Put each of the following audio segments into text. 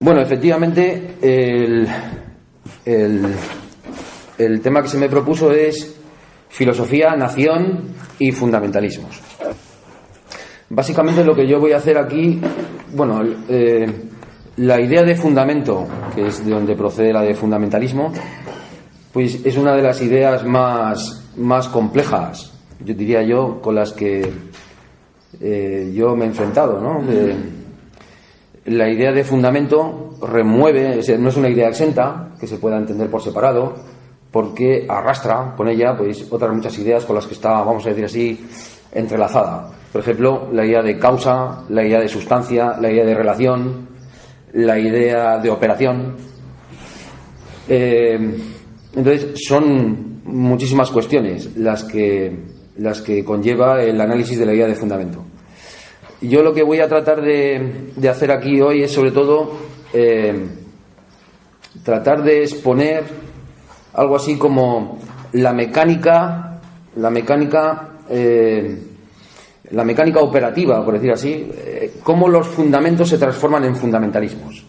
Bueno, efectivamente, el tema que se me propuso es filosofía, nación y fundamentalismos. Básicamente lo que yo voy a hacer aquí, bueno, la idea de fundamento, que es de donde procede la de fundamentalismo, pues es una de las ideas más complejas, yo diría yo, con las que yo me he enfrentado, ¿no? La idea de fundamento remueve, no es una idea exenta que se pueda entender por separado, porque arrastra con ella pues otras muchas ideas con las que está, vamos a decir así, entrelazada. Por ejemplo, la idea de causa, la idea de sustancia, la idea de relación, la idea de operación. Entonces son muchísimas cuestiones las que conlleva el análisis de la idea de fundamento. Yo lo que voy a tratar de hacer aquí hoy es sobre todo tratar de exponer algo así como la mecánica operativa, por decir así, cómo los fundamentos se transforman en fundamentalismos.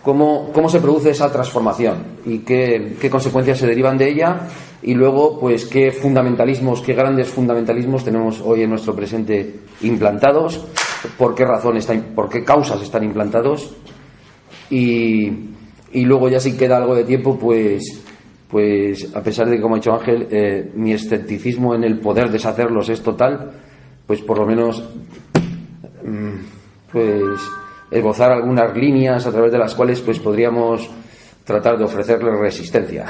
Cómo se produce esa transformación y qué consecuencias se derivan de ella, y luego pues qué grandes fundamentalismos tenemos hoy en nuestro presente implantados, por qué causas están implantados, y luego ya si queda algo de tiempo pues a pesar de que, como ha dicho Ángel, mi escepticismo en el poder deshacerlos es total, pues por lo menos pues esbozar algunas líneas a través de las cuales pues podríamos tratar de ofrecerles resistencia,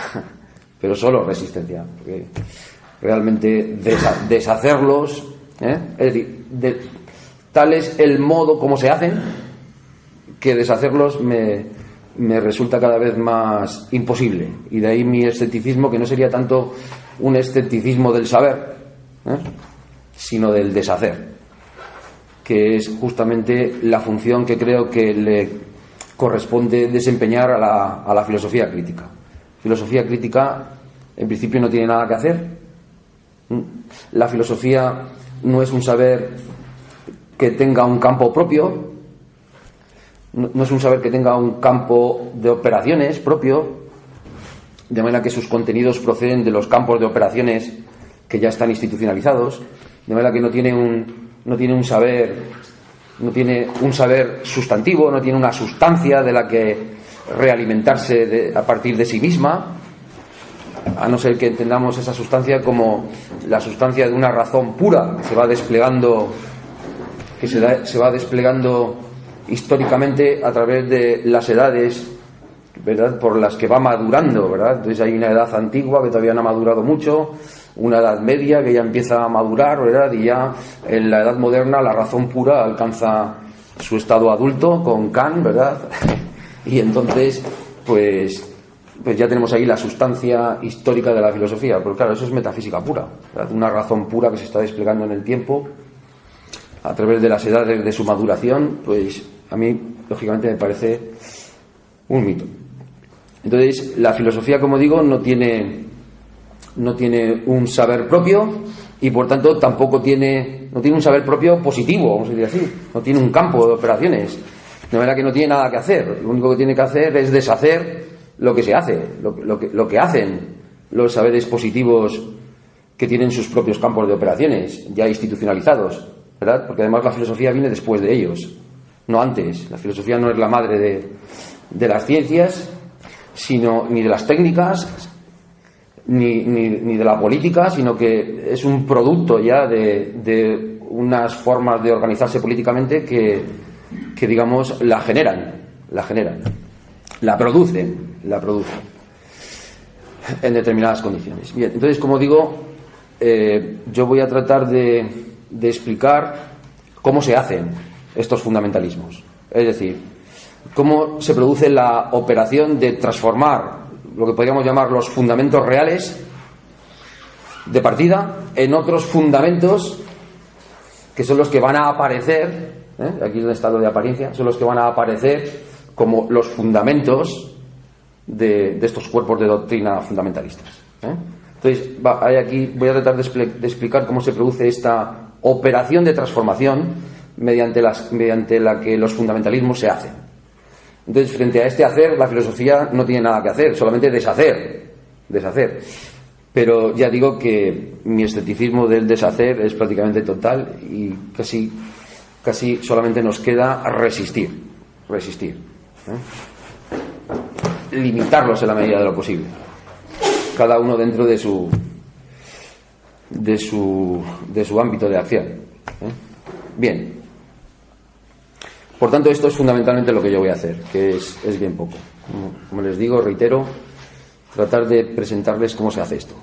pero solo resistencia, porque realmente deshacerlos, es decir, tal es el modo como se hacen, que deshacerlos me resulta cada vez más imposible, y de ahí mi escepticismo, que no sería tanto un escepticismo del saber, sino del deshacer, que es justamente la función que creo que le corresponde desempeñar a la filosofía crítica. Filosofía crítica, en principio, no tiene nada que hacer. La filosofía no es un saber que tenga un campo propio, no es un saber que tenga un campo de operaciones propio, de manera que sus contenidos proceden de los campos de operaciones que ya están institucionalizados, de manera que no tiene un saber sustantivo, no tiene una sustancia de la que realimentarse a partir de sí misma, a no ser que entendamos esa sustancia como la sustancia de una razón pura que se va desplegando históricamente a través de las edades, ¿verdad?, por las que va madurando, ¿verdad? Entonces hay una edad antigua que todavía no ha madurado mucho, una edad media que ya empieza a madurar, ¿verdad?, y ya en la edad moderna la razón pura alcanza su estado adulto con Kant, ¿verdad? Y entonces pues ya tenemos ahí la sustancia histórica de la filosofía, porque claro, eso es metafísica pura, ¿verdad? Una razón pura que se está desplegando en el tiempo a través de las edades de su maduración, pues a mí lógicamente me parece un mito. Entonces la filosofía, como digo, no tiene un saber propio, y por tanto tampoco no tiene un saber propio positivo, vamos a decir así, no tiene un campo de operaciones, de manera que no tiene nada que hacer. Lo único que tiene que hacer es deshacer lo que se hace, lo que hacen los saberes positivos que tienen sus propios campos de operaciones ya institucionalizados, ¿verdad? Porque además la filosofía viene después de ellos, no antes. La filosofía no es la madre de las ciencias, ni de las técnicas, ni de la política, sino que es un producto ya de unas formas de organizarse políticamente que digamos la generan, la producen en determinadas condiciones. Bien, entonces, como digo, yo voy a tratar de explicar cómo se hacen estos fundamentalismos, es decir, cómo se produce la operación de transformar lo que podríamos llamar los fundamentos reales de partida en otros fundamentos que son los que van a aparecer, aquí es donde está lo de apariencia, son los que van a aparecer como los fundamentos de estos cuerpos de doctrina fundamentalistas. Entonces, aquí voy a tratar de explicar cómo se produce esta operación de transformación mediante la que los fundamentalismos se hacen. Entonces, frente a este hacer, la filosofía no tiene nada que hacer, solamente deshacer. Pero ya digo que mi escepticismo del deshacer es prácticamente total y casi solamente nos queda resistir, limitarlos en la medida de lo posible, cada uno dentro de su ámbito de acción. Bien, por tanto, esto es fundamentalmente lo que yo voy a hacer, que es bien poco. Como les digo, reitero, tratar de presentarles cómo se hace esto.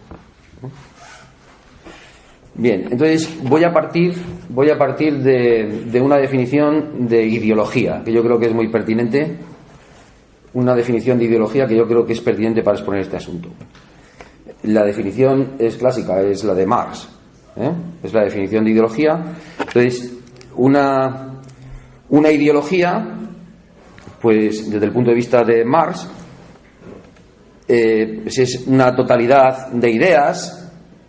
Bien, entonces voy a partir de una definición de ideología, que yo creo que es muy pertinente, una definición de ideología que yo creo que es pertinente para exponer este asunto. La definición es clásica, es la de Marx, es la definición de ideología. Entonces, una ideología, pues desde el punto de vista de Marx, es una totalidad de ideas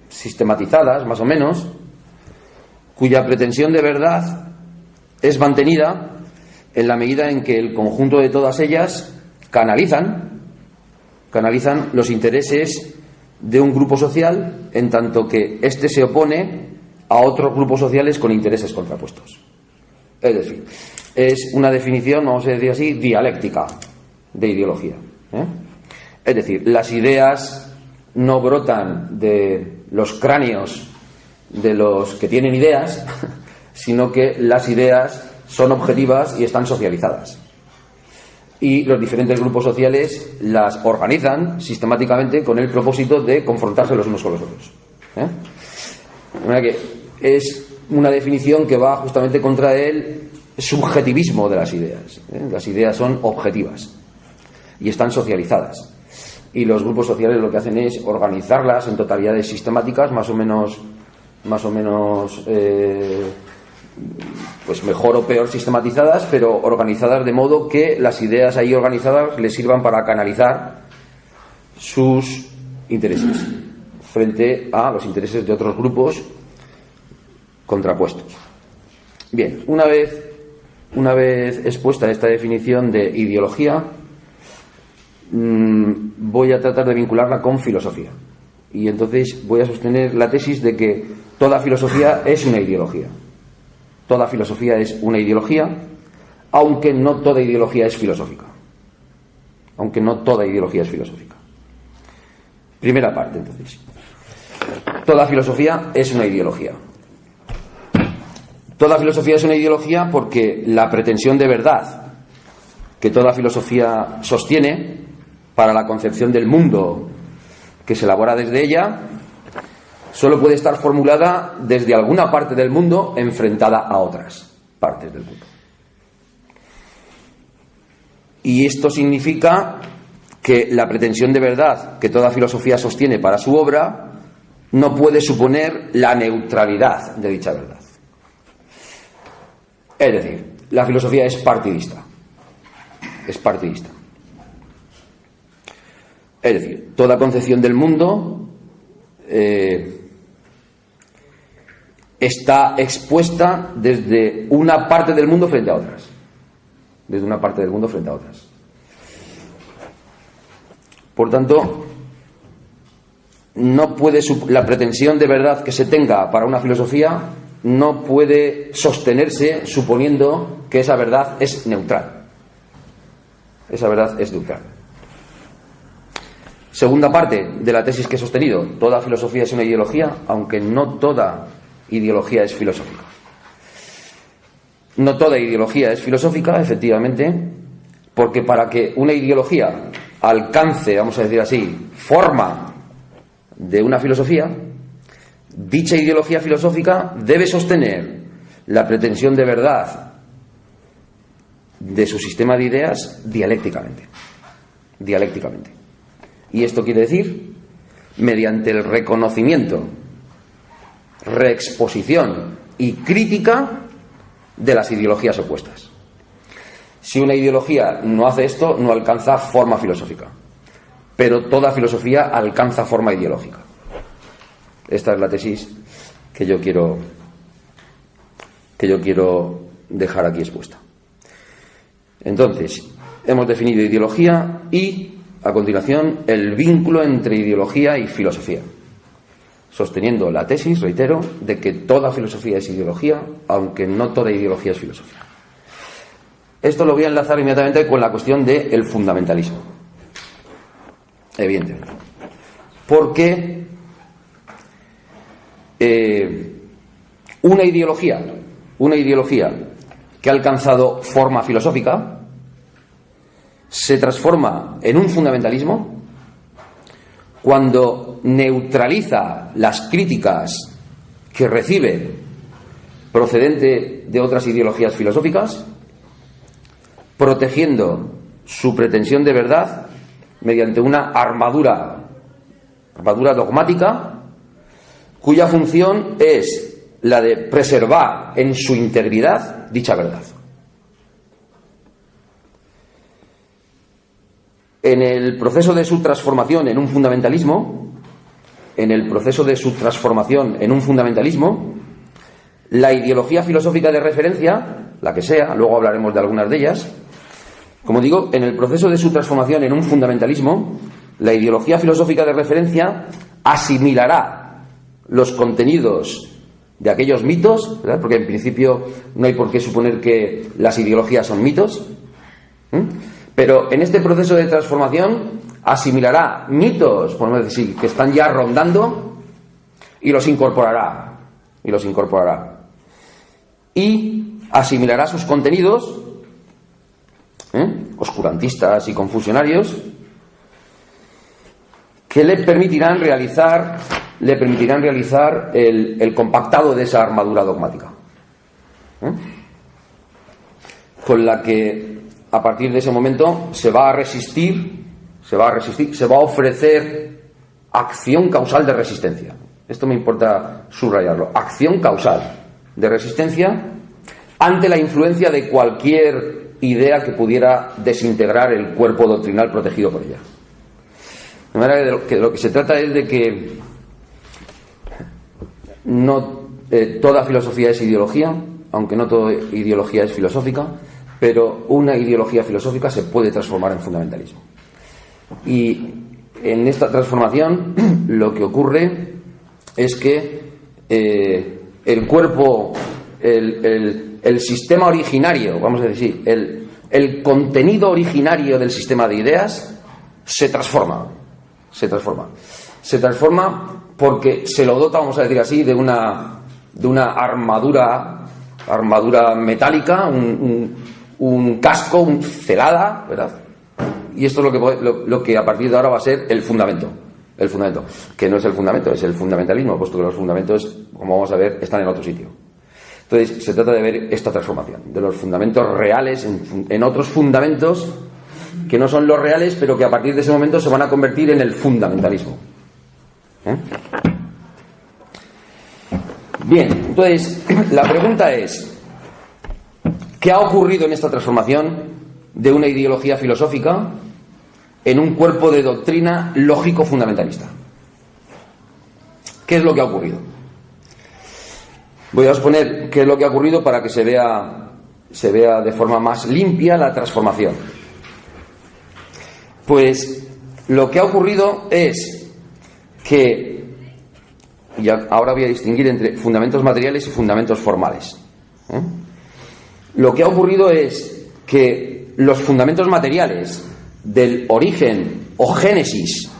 sistematizadas, más o menos, cuya pretensión de verdad es mantenida en la medida en que el conjunto de todas ellas canalizan los intereses de un grupo social, en tanto que éste se opone a otros grupos sociales con intereses contrapuestos. Es decir, es una definición, vamos a decir así, dialéctica de ideología. Es decir, las ideas no brotan de los cráneos de los que tienen ideas, sino que las ideas son objetivas y están socializadas. Y los diferentes grupos sociales las organizan sistemáticamente con el propósito de confrontarse los unos con los otros. De manera que es una definición que va justamente contra el subjetivismo de las ideas. Las ideas son objetivas y están socializadas. Y los grupos sociales lo que hacen es organizarlas en totalidades sistemáticas, más o menos pues mejor o peor sistematizadas, pero organizadas de modo que las ideas ahí organizadas les sirvan para canalizar sus intereses frente a los intereses de otros grupos contrapuestos. Bien, una vez expuesta esta definición de ideología, voy a tratar de vincularla con filosofía. Y entonces voy a sostener la tesis de que toda filosofía es una ideología. Toda filosofía es una ideología, aunque no toda ideología es filosófica. Primera parte, entonces. Toda filosofía es una ideología. Toda filosofía es una ideología porque la pretensión de verdad que toda filosofía sostiene para la concepción del mundo que se elabora desde ella solo puede estar formulada desde alguna parte del mundo enfrentada a otras partes del mundo. Y esto significa que la pretensión de verdad que toda filosofía sostiene para su obra no puede suponer la neutralidad de dicha verdad. Es decir, la filosofía es partidista. Es decir, toda concepción del mundo está expuesta desde una parte del mundo frente a otras. Por tanto, no puede la pretensión de verdad que se tenga para una filosofía no puede sostenerse suponiendo que esa verdad es neutral. Segunda parte de la tesis que he sostenido: toda filosofía es una ideología, aunque no toda ideología es filosófica. No toda ideología es filosófica, efectivamente, porque para que una ideología alcance, vamos a decir así, forma de una filosofía, dicha ideología filosófica debe sostener la pretensión de verdad de su sistema de ideas dialécticamente. Y esto quiere decir mediante el reconocimiento, reexposición y crítica de las ideologías opuestas. Si una ideología no hace esto, no alcanza forma filosófica, pero toda filosofía alcanza forma ideológica. Esta es la tesis que yo quiero dejar aquí expuesta. Entonces, hemos definido ideología y, a continuación, el vínculo entre ideología y filosofía, sosteniendo la tesis, reitero, de que toda filosofía es ideología, aunque no toda ideología es filosofía. Esto lo voy a enlazar inmediatamente con la cuestión del fundamentalismo. Evidentemente. Porque una ideología que ha alcanzado forma filosófica se transforma en un fundamentalismo cuando neutraliza las críticas que recibe procedente de otras ideologías filosóficas, protegiendo su pretensión de verdad mediante una armadura dogmática, cuya función es la de preservar en su integridad dicha verdad. En el proceso de su transformación en un fundamentalismo, la ideología filosófica de referencia, la que sea, luego hablaremos de algunas de ellas, como digo, en el proceso de su transformación en un fundamentalismo, la ideología filosófica de referencia asimilará los contenidos de aquellos mitos, ¿verdad? Porque en principio no hay por qué suponer que las ideologías son mitos, pero en este proceso de transformación asimilará mitos, podemos decir, que están ya rondando, y los incorporará. Y asimilará sus contenidos oscurantistas y confusionarios, que le permitirán realizar el compactado de esa armadura dogmática, con la que a partir de ese momento se va a ofrecer acción causal de resistencia. Esto me importa subrayarlo. Acción causal de resistencia ante la influencia de cualquier idea que pudiera desintegrar el cuerpo doctrinal protegido por ella. De manera que de lo que se trata es de que no toda filosofía es ideología, aunque no toda ideología es filosófica, pero una ideología filosófica se puede transformar en fundamentalismo. Y en esta transformación lo que ocurre es que el cuerpo, el sistema originario, vamos a decir, el contenido originario del sistema de ideas se transforma porque se lo dota, vamos a decir así, de una armadura metálica, un casco, celada, ¿verdad? Y esto es lo que a partir de ahora va a ser el fundamento, que no es el fundamento, es el fundamentalismo, puesto que los fundamentos, como vamos a ver, están en otro sitio. Entonces se trata de ver esta transformación de los fundamentos reales en otros fundamentos que no son los reales, pero que a partir de ese momento se van a convertir en el fundamentalismo. Bien, entonces la pregunta es: ¿qué ha ocurrido en esta transformación de una ideología filosófica en un cuerpo de doctrina lógico-fundamentalista? ¿Qué es lo que ha ocurrido? Voy a exponer qué es lo que ha ocurrido para que se vea de forma más limpia la transformación. Pues lo que ha ocurrido es que, y ahora voy a distinguir entre fundamentos materiales y fundamentos formales. Lo que ha ocurrido es que los fundamentos materiales del origen o génesis,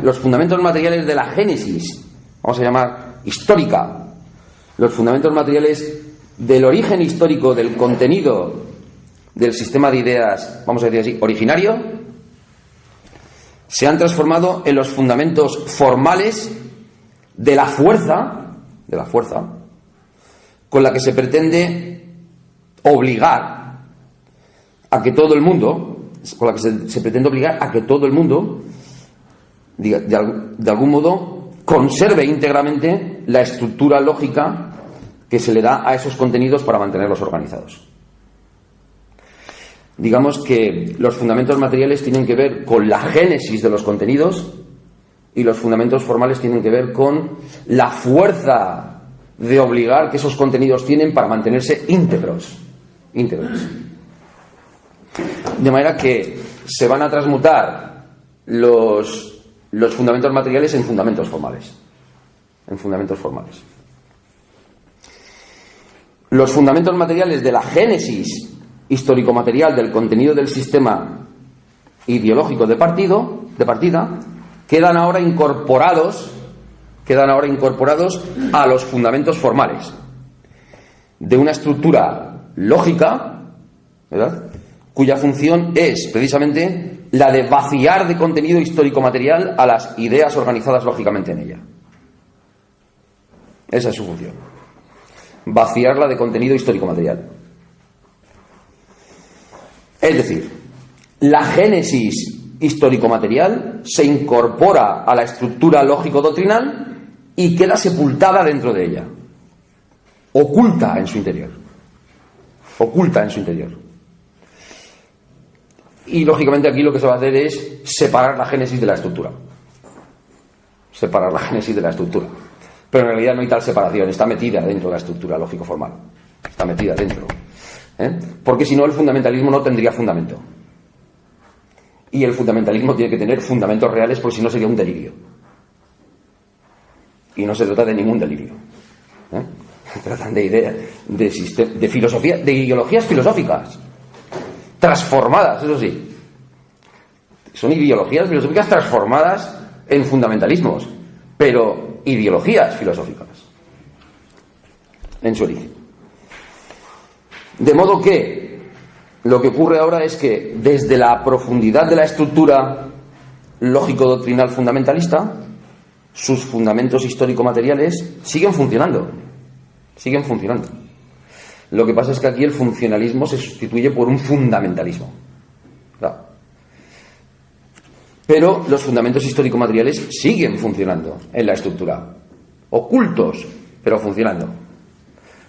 los fundamentos materiales de la génesis, vamos a llamar histórica, los fundamentos materiales del origen histórico del contenido del sistema de ideas, vamos a decir así, originario, se han transformado en los fundamentos formales de la fuerza con la que se pretende obligar a que todo el mundo, de algún modo, conserve íntegramente la estructura lógica que se le da a esos contenidos para mantenerlos organizados. Digamos que los fundamentos materiales tienen que ver con la génesis de los contenidos y los fundamentos formales tienen que ver con la fuerza de obligar que esos contenidos tienen para mantenerse íntegros. De manera que se van a transmutar los fundamentos materiales en fundamentos formales. Los fundamentos materiales de la génesis histórico-material del contenido del sistema ideológico de partida quedan ahora incorporados a los fundamentos formales de una estructura lógica, ¿verdad?, cuya función es precisamente la de vaciar de contenido histórico-material a las ideas organizadas lógicamente en ella. Esa es su función. Vaciarla de contenido histórico-material. Es decir, la génesis histórico-material se incorpora a la estructura lógico-doctrinal y queda sepultada dentro de ella. Oculta en su interior. Y lógicamente aquí lo que se va a hacer es separar la génesis de la estructura. Pero en realidad no hay tal separación, está metida dentro de la estructura lógico-formal. Está metida dentro. Porque si no, el fundamentalismo no tendría fundamento. Y el fundamentalismo tiene que tener fundamentos reales, porque si no sería un delirio. Y no se trata de ningún delirio. Se tratan de ideas, de filosofía, de ideologías filosóficas. Transformadas, eso sí. Son ideologías filosóficas transformadas en fundamentalismos, pero ideologías filosóficas en su origen. De modo que lo que ocurre ahora es que desde la profundidad de la estructura lógico-doctrinal fundamentalista, sus fundamentos histórico-materiales siguen funcionando. Lo que pasa es que aquí el funcionalismo se sustituye por un fundamentalismo. Claro. Pero los fundamentos histórico-materiales siguen funcionando en la estructura. Ocultos, pero funcionando.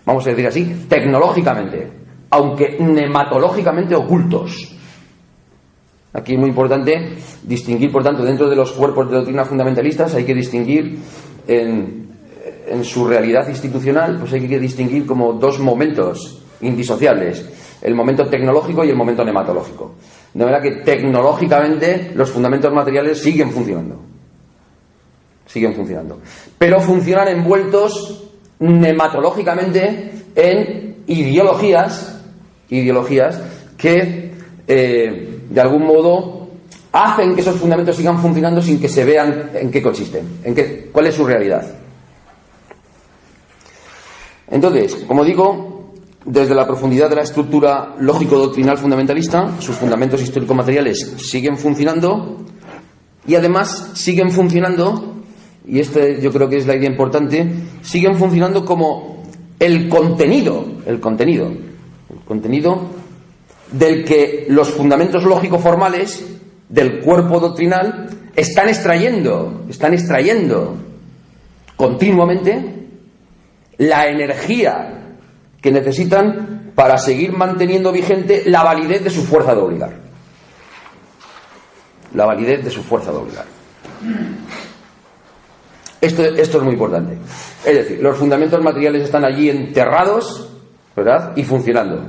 Vamos a decir así, tecnológicamente, aunque nematológicamente ocultos. Aquí es muy importante distinguir, por tanto, dentro de los cuerpos de doctrina fundamentalistas hay que distinguir en su realidad institucional, pues hay que distinguir como dos momentos indisociables: el momento tecnológico y el momento nematológico. De manera que tecnológicamente los fundamentos materiales siguen funcionando, pero funcionan envueltos nematológicamente en ideologías que de algún modo hacen que esos fundamentos sigan funcionando sin que se vean en qué consisten, cuál es su realidad. Entonces, como digo, desde la profundidad de la estructura lógico-doctrinal fundamentalista, sus fundamentos histórico-materiales siguen funcionando, y además siguen funcionando, y este yo creo que es la idea importante, siguen funcionando como el contenido del que los fundamentos lógico-formales del cuerpo doctrinal están extrayendo continuamente la energía que necesitan para seguir manteniendo vigente la validez de su fuerza de obligar. Esto es muy importante. Es decir, los fundamentos materiales están allí enterrados, ¿verdad?, y funcionando.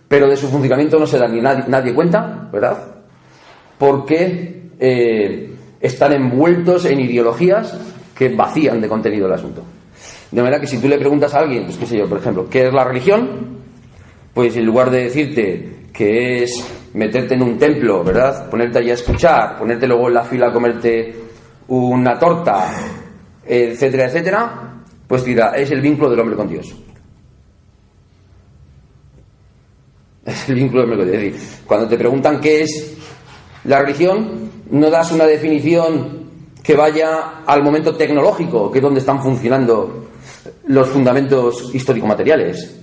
Pero de su funcionamiento no se da ni nadie cuenta, ¿verdad?, porque están envueltos en ideologías que vacían de contenido el asunto. De manera que si tú le preguntas a alguien, pues qué sé yo, por ejemplo, ¿qué es la religión?, pues en lugar de decirte que es meterte en un templo, ¿verdad?, ponerte allí a escuchar, ponerte luego en la fila a comerte una torta, etcétera, etcétera, pues dirá, es el vínculo del hombre con Dios. Es el vínculo del hombre con Dios. Es decir, cuando te preguntan qué es la religión, no das una definición que vaya al momento tecnológico, que es donde están funcionando los fundamentos histórico-materiales,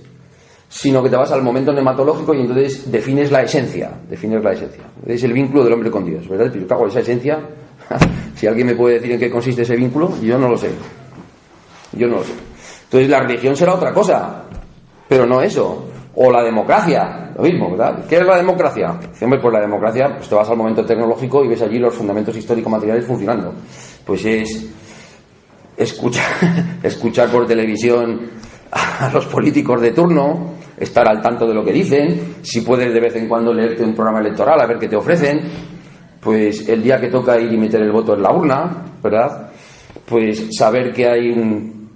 sino que te vas al momento nematológico y entonces defines la esencia. Es el vínculo del hombre con Dios, ¿verdad? Pero cago, esa esencia, si alguien me puede decir en qué consiste ese vínculo, yo no lo sé. Entonces la religión será otra cosa, pero no eso. O la democracia, lo mismo, ¿verdad? ¿Qué es la democracia? Hombre, pues la democracia, pues te vas al momento tecnológico y ves allí los fundamentos histórico-materiales funcionando. Pues es escuchar por televisión a los políticos de turno, estar al tanto de lo que dicen, si puedes de vez en cuando leerte un programa electoral a ver qué te ofrecen, pues el día que toca ir y meter el voto en la urna, ¿verdad? Pues saber que hay un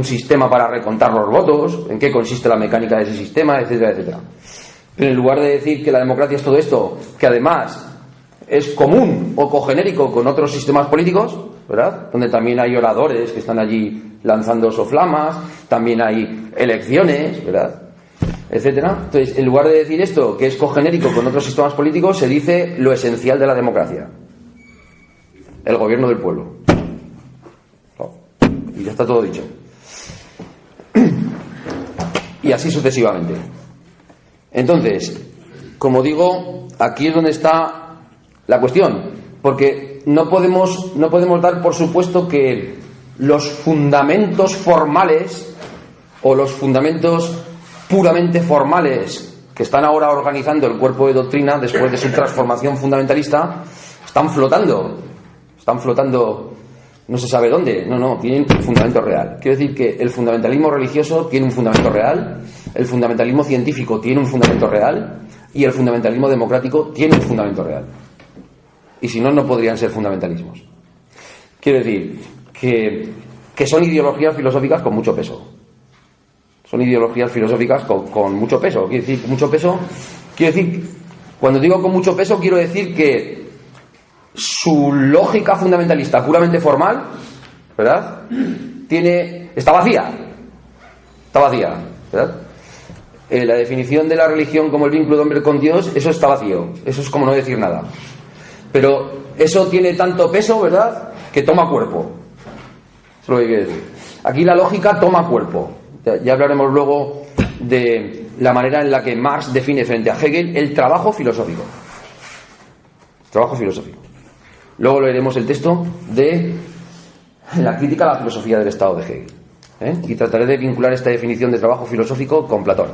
sistema para recontar los votos, en qué consiste la mecánica de ese sistema, etcétera, etcétera. Pero en lugar de decir que la democracia es todo esto, que además es común o cogenérico con otros sistemas políticos, ¿verdad? Donde también hay oradores que están allí lanzando soflamas, también hay elecciones, ¿verdad? Etcétera. Entonces, en lugar de decir esto, que es cogenérico con otros sistemas políticos, se dice lo esencial de la democracia: el gobierno del pueblo. Y ya está todo dicho. Y así sucesivamente. Entonces, como digo, aquí es donde está la cuestión, porque no podemos dar por supuesto que los fundamentos formales o los fundamentos puramente formales que están ahora organizando el cuerpo de doctrina después de su transformación fundamentalista están flotando no se sabe dónde. No, tienen un fundamento real. Quiero decir que el fundamentalismo religioso tiene un fundamento real, el fundamentalismo científico tiene un fundamento real y el fundamentalismo democrático tiene un fundamento real. Y si no, no podrían ser fundamentalismos. Quiero decir que son ideologías filosóficas con mucho peso. Son ideologías filosóficas con mucho peso. Quiero decir, mucho peso. Quiero decir, cuando digo con mucho peso, quiero decir que su lógica fundamentalista puramente formal, ¿verdad? Está vacía, ¿verdad? La definición de la religión como el vínculo de hombre con Dios, eso está vacío, eso es como no decir nada. Pero eso tiene tanto peso, ¿verdad?, que toma cuerpo. Eso es lo que quiero decir. Aquí la lógica toma cuerpo. Ya hablaremos luego de la manera en la que Marx define frente a Hegel el trabajo filosófico. Trabajo filosófico. Luego leeremos el texto de la crítica a la filosofía del Estado de Hegel. Y trataré de vincular esta definición de trabajo filosófico con Platón.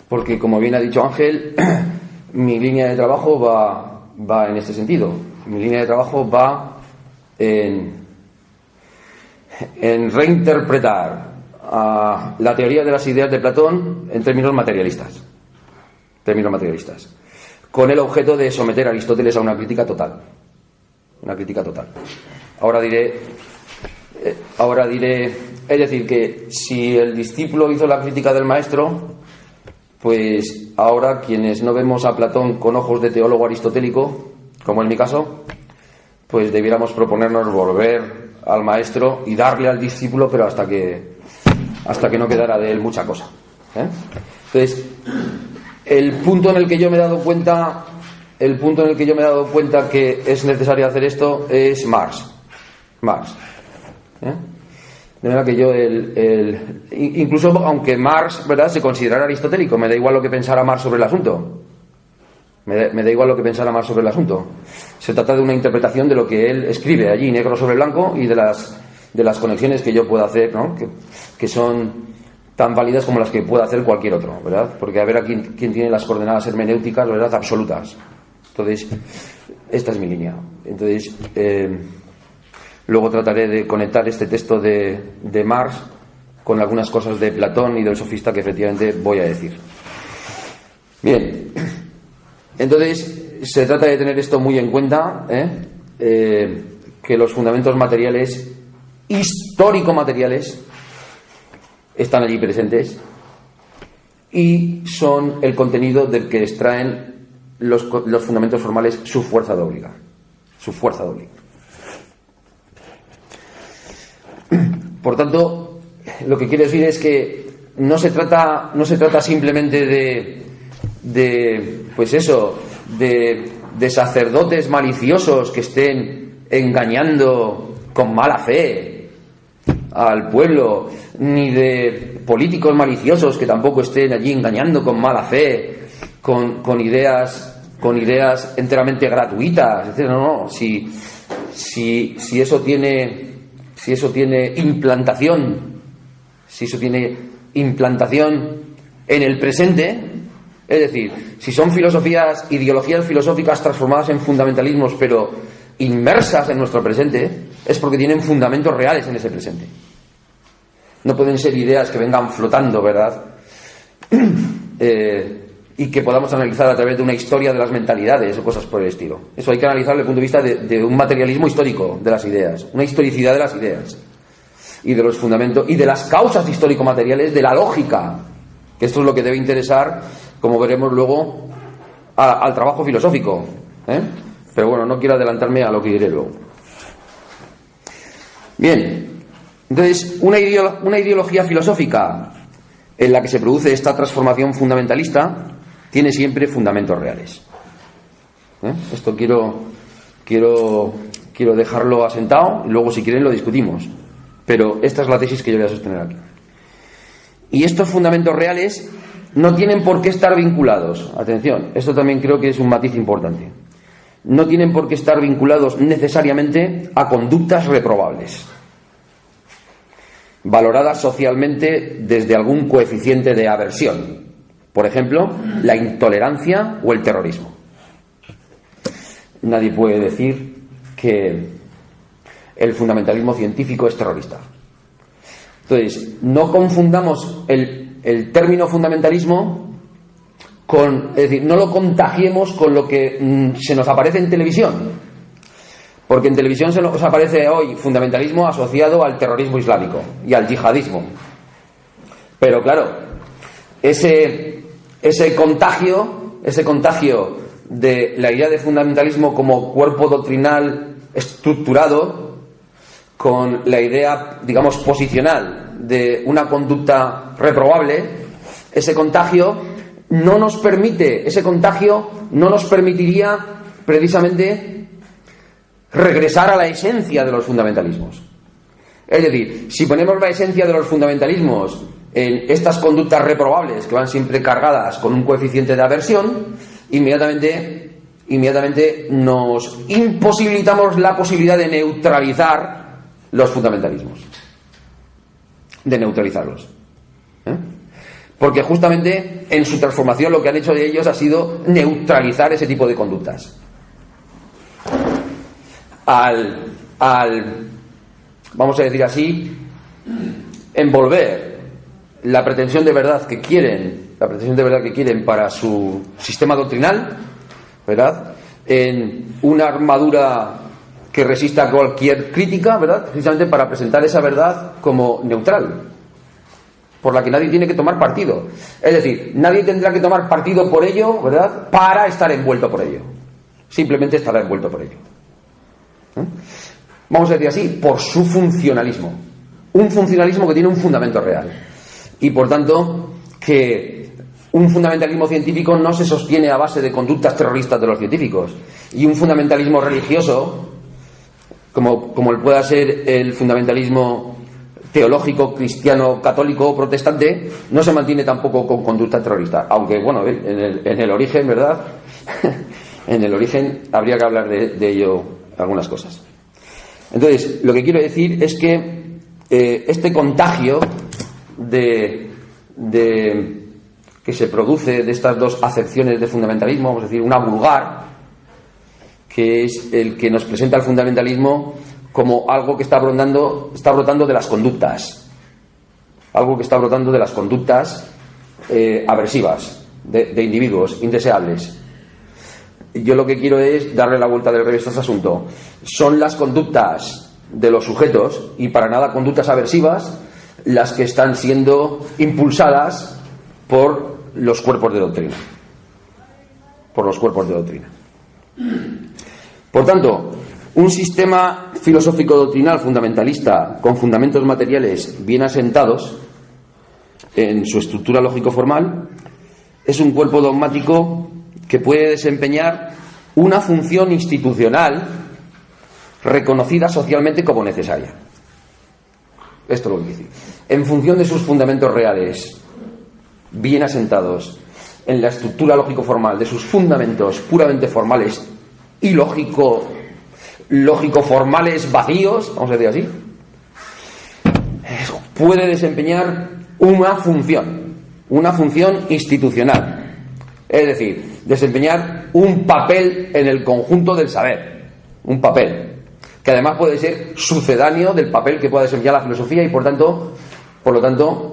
Porque, como bien ha dicho Ángel, mi línea de trabajo va en este sentido. Mi línea de trabajo va en reinterpretar la teoría de las ideas de Platón en términos materialistas, con el objeto de someter a Aristóteles a una crítica total. Ahora diré, es decir, que si el discípulo hizo la crítica del maestro, pues ahora quienes no vemos a Platón con ojos de teólogo aristotélico, como en mi caso, pues debiéramos proponernos volver al maestro y darle al discípulo, pero hasta que no quedara de él mucha cosa. Entonces, el punto en el que yo me he dado cuenta que es necesario hacer esto es Marx. De manera que yo incluso aunque Marx, ¿verdad?, se considerara aristotélico, me da igual lo que pensara Marx sobre el asunto. Se trata de una interpretación de lo que él escribe allí, negro sobre blanco, y de las conexiones que yo puedo hacer, ¿no?, que son tan válidas como las que pueda hacer cualquier otro, ¿verdad? Porque a ver a quién tiene las coordenadas hermenéuticas, ¿verdad?, absolutas. Entonces, esta es mi línea. Entonces, luego trataré de conectar este texto de Marx con algunas cosas de Platón y del sofista que efectivamente voy a decir. Bien, entonces se trata de tener esto muy en cuenta, que los fundamentos materiales, histórico-materiales, están allí presentes y son el contenido del que extraen los fundamentos formales su fuerza de obligar. Por tanto, lo que quiero decir es que no se trata simplemente de sacerdotes maliciosos que estén engañando con mala fe al pueblo, ni de políticos maliciosos que tampoco estén allí engañando con mala fe, con ideas enteramente gratuitas, etc. No. Si eso tiene implantación en el presente, Es decir, si son ideologías filosóficas transformadas en fundamentalismos, pero inmersas en nuestro presente, es porque tienen fundamentos reales en ese presente. No pueden ser ideas que vengan flotando, ¿verdad? Y que podamos analizar a través de una historia de las mentalidades o cosas por el estilo. Eso hay que analizar desde el punto de vista de un materialismo histórico de las ideas, una historicidad de las ideas y de los fundamentos y de las causas histórico-materiales, de la lógica, que esto es lo que debe interesar, como veremos luego, al trabajo filosófico, ¿eh? Pero bueno, no quiero adelantarme a lo que diré luego. Bien, entonces una ideología filosófica en la que se produce esta transformación fundamentalista tiene siempre fundamentos reales. Esto quiero dejarlo asentado y luego si quieren lo discutimos, pero esta es la tesis que yo voy a sostener aquí. Y estos fundamentos reales no tienen por qué estar vinculados, atención, esto también creo que es un matiz importante, no tienen por qué estar vinculados necesariamente a conductas reprobables, valoradas socialmente desde algún coeficiente de aversión, por ejemplo, la intolerancia o el terrorismo. Nadie puede decir que el fundamentalismo científico es terrorista. Entonces, no confundamos el término fundamentalismo es decir, no lo contagiemos con lo que se nos aparece en televisión, porque en televisión se nos aparece hoy fundamentalismo asociado al terrorismo islámico y al yihadismo. Pero claro, ese contagio de la idea de fundamentalismo como cuerpo doctrinal estructurado con la idea, digamos, posicional de una conducta reprobable, ese contagio no nos permitiría precisamente regresar a la esencia de los fundamentalismos. Es decir, si ponemos la esencia de los fundamentalismos en estas conductas reprobables que van siempre cargadas con un coeficiente de aversión, inmediatamente nos imposibilitamos la posibilidad de neutralizar los fundamentalismos, de neutralizarlos, porque justamente en su transformación lo que han hecho de ellos ha sido neutralizar ese tipo de conductas al vamos a decir así, envolver la pretensión de verdad que quieren para su sistema doctrinal, ¿verdad?, en una armadura que resista cualquier crítica, ¿verdad?, precisamente para presentar esa verdad como neutral, por la que nadie tiene que tomar partido. Es decir, nadie tendrá que tomar partido por ello, ¿verdad?, para estar envuelto por ello. Simplemente estará envuelto por ello. Vamos a decir así, por su funcionalismo. Un funcionalismo que tiene un fundamento real. Y por tanto, que un fundamentalismo científico no se sostiene a base de conductas terroristas de los científicos. Y un fundamentalismo religioso, como pueda ser el fundamentalismo teológico, cristiano, católico, protestante, no se mantiene tampoco con conducta terrorista. Aunque, bueno, en el origen, ¿verdad? En el origen habría que hablar de ello algunas cosas. Entonces, lo que quiero decir es que este contagio que se produce de estas dos acepciones de fundamentalismo, vamos a decir, una vulgar, que es el que nos presenta el fundamentalismo como algo que está brotando de las conductas, algo que está brotando de las conductas aversivas de individuos indeseables. Yo lo que quiero es darle la vuelta del revés a este asunto. Son las conductas de los sujetos, y para nada conductas aversivas, las que están siendo impulsadas por los cuerpos de doctrina. Por tanto, un sistema filosófico doctrinal fundamentalista con fundamentos materiales bien asentados en su estructura lógico-formal es un cuerpo dogmático que puede desempeñar una función institucional reconocida socialmente como necesaria. Esto es lo que quiero decir. En función de sus fundamentos reales, bien asentados en la estructura lógico-formal, de sus fundamentos puramente formales y lógico-formales vacíos, vamos a decir así, puede desempeñar una función institucional. Es decir, desempeñar un papel en el conjunto del saber. Un papel. Que además puede ser sucedáneo del papel que pueda desempeñar la filosofía y por lo tanto,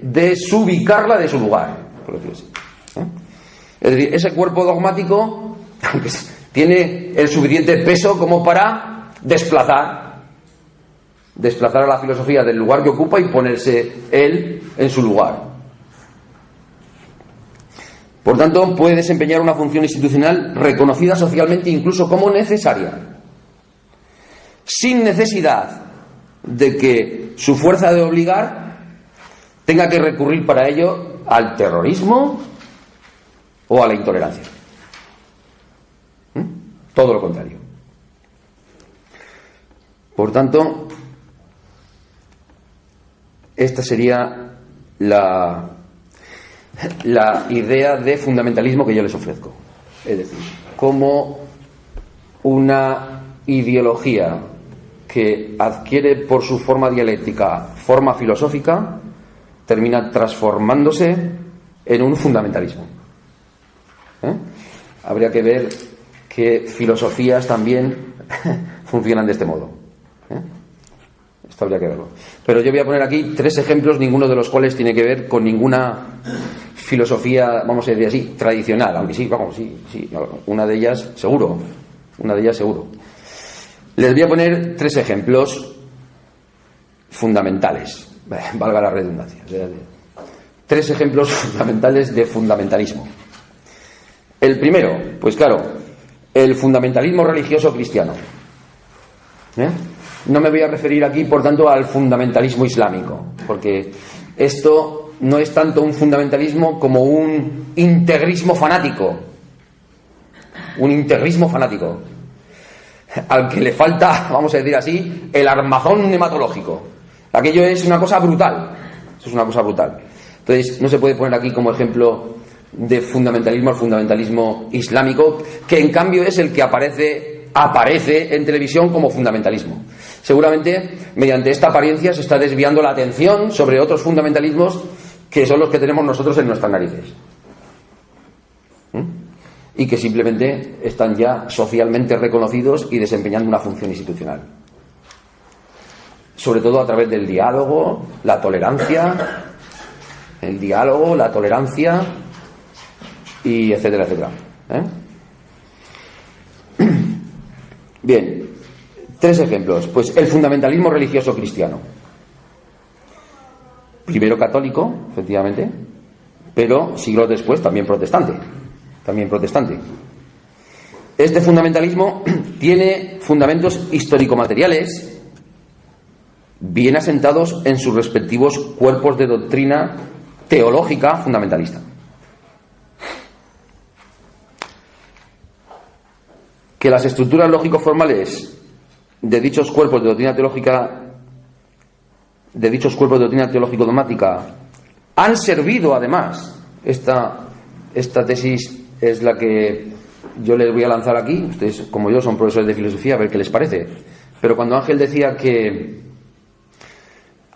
desubicarla de su lugar. Por decirlo así. Es decir, ese cuerpo dogmático tiene el suficiente peso como para desplazar a la filosofía del lugar que ocupa y ponerse él en su lugar. Por tanto, puede desempeñar una función institucional reconocida socialmente incluso como necesaria, sin necesidad de que su fuerza de obligar tenga que recurrir para ello al terrorismo o a la intolerancia. Todo lo contrario. Por tanto, esta sería la idea de fundamentalismo que yo les ofrezco. Es decir, como una ideología que adquiere por su forma dialéctica forma filosófica termina transformándose en un fundamentalismo. Habría que ver qué filosofías también funcionan de este modo. Esto habría que verlo. Pero yo voy a poner aquí 3 ejemplos, ninguno de los cuales tiene que ver con ninguna filosofía, vamos a decir así, tradicional, aunque sí, vamos, sí, una de ellas seguro. Les voy a poner 3 ejemplos fundamentales, valga la redundancia. 3 ejemplos fundamentales de fundamentalismo. El primero, pues claro, el fundamentalismo religioso cristiano. No me voy a referir aquí, por tanto, al fundamentalismo islámico, porque esto no es tanto un fundamentalismo como un integrismo fanático. Un integrismo fanático al que le falta, vamos a decir así, el armazón nematológico. Aquello es una cosa brutal. Eso es una cosa brutal. Entonces, no se puede poner aquí como ejemplo de fundamentalismo al fundamentalismo islámico, que en cambio es el que aparece en televisión como fundamentalismo. Seguramente, mediante esta apariencia se está desviando la atención sobre otros fundamentalismos que son los que tenemos nosotros en nuestras narices. Y que simplemente están ya socialmente reconocidos y desempeñando una función institucional. Sobre todo a través del diálogo, la tolerancia, y etcétera, etcétera. Bien, 3 ejemplos. Pues el fundamentalismo religioso cristiano. Primero católico, efectivamente, pero siglos después también protestante. Este fundamentalismo tiene fundamentos histórico-materiales bien asentados en sus respectivos cuerpos de doctrina teológica fundamentalista. Que las estructuras lógico-formales de dichos cuerpos de doctrina teológico-dogmática han servido, además, esta tesis es la que yo les voy a lanzar aquí. Ustedes, como yo, son profesores de filosofía, a ver qué les parece. Pero cuando Ángel decía que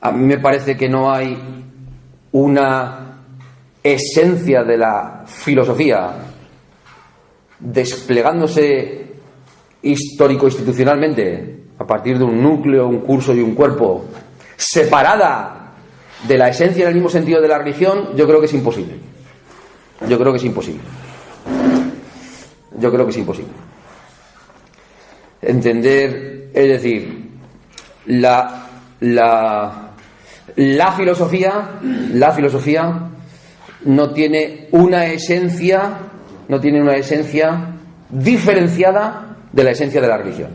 a mí me parece que no hay una esencia de la filosofía desplegándose histórico-institucionalmente a partir de un núcleo, un curso y un cuerpo, separada de la esencia en el mismo sentido de la religión, yo creo que es imposible. Entender, es decir, la filosofía no tiene una esencia diferenciada de la esencia de la religión.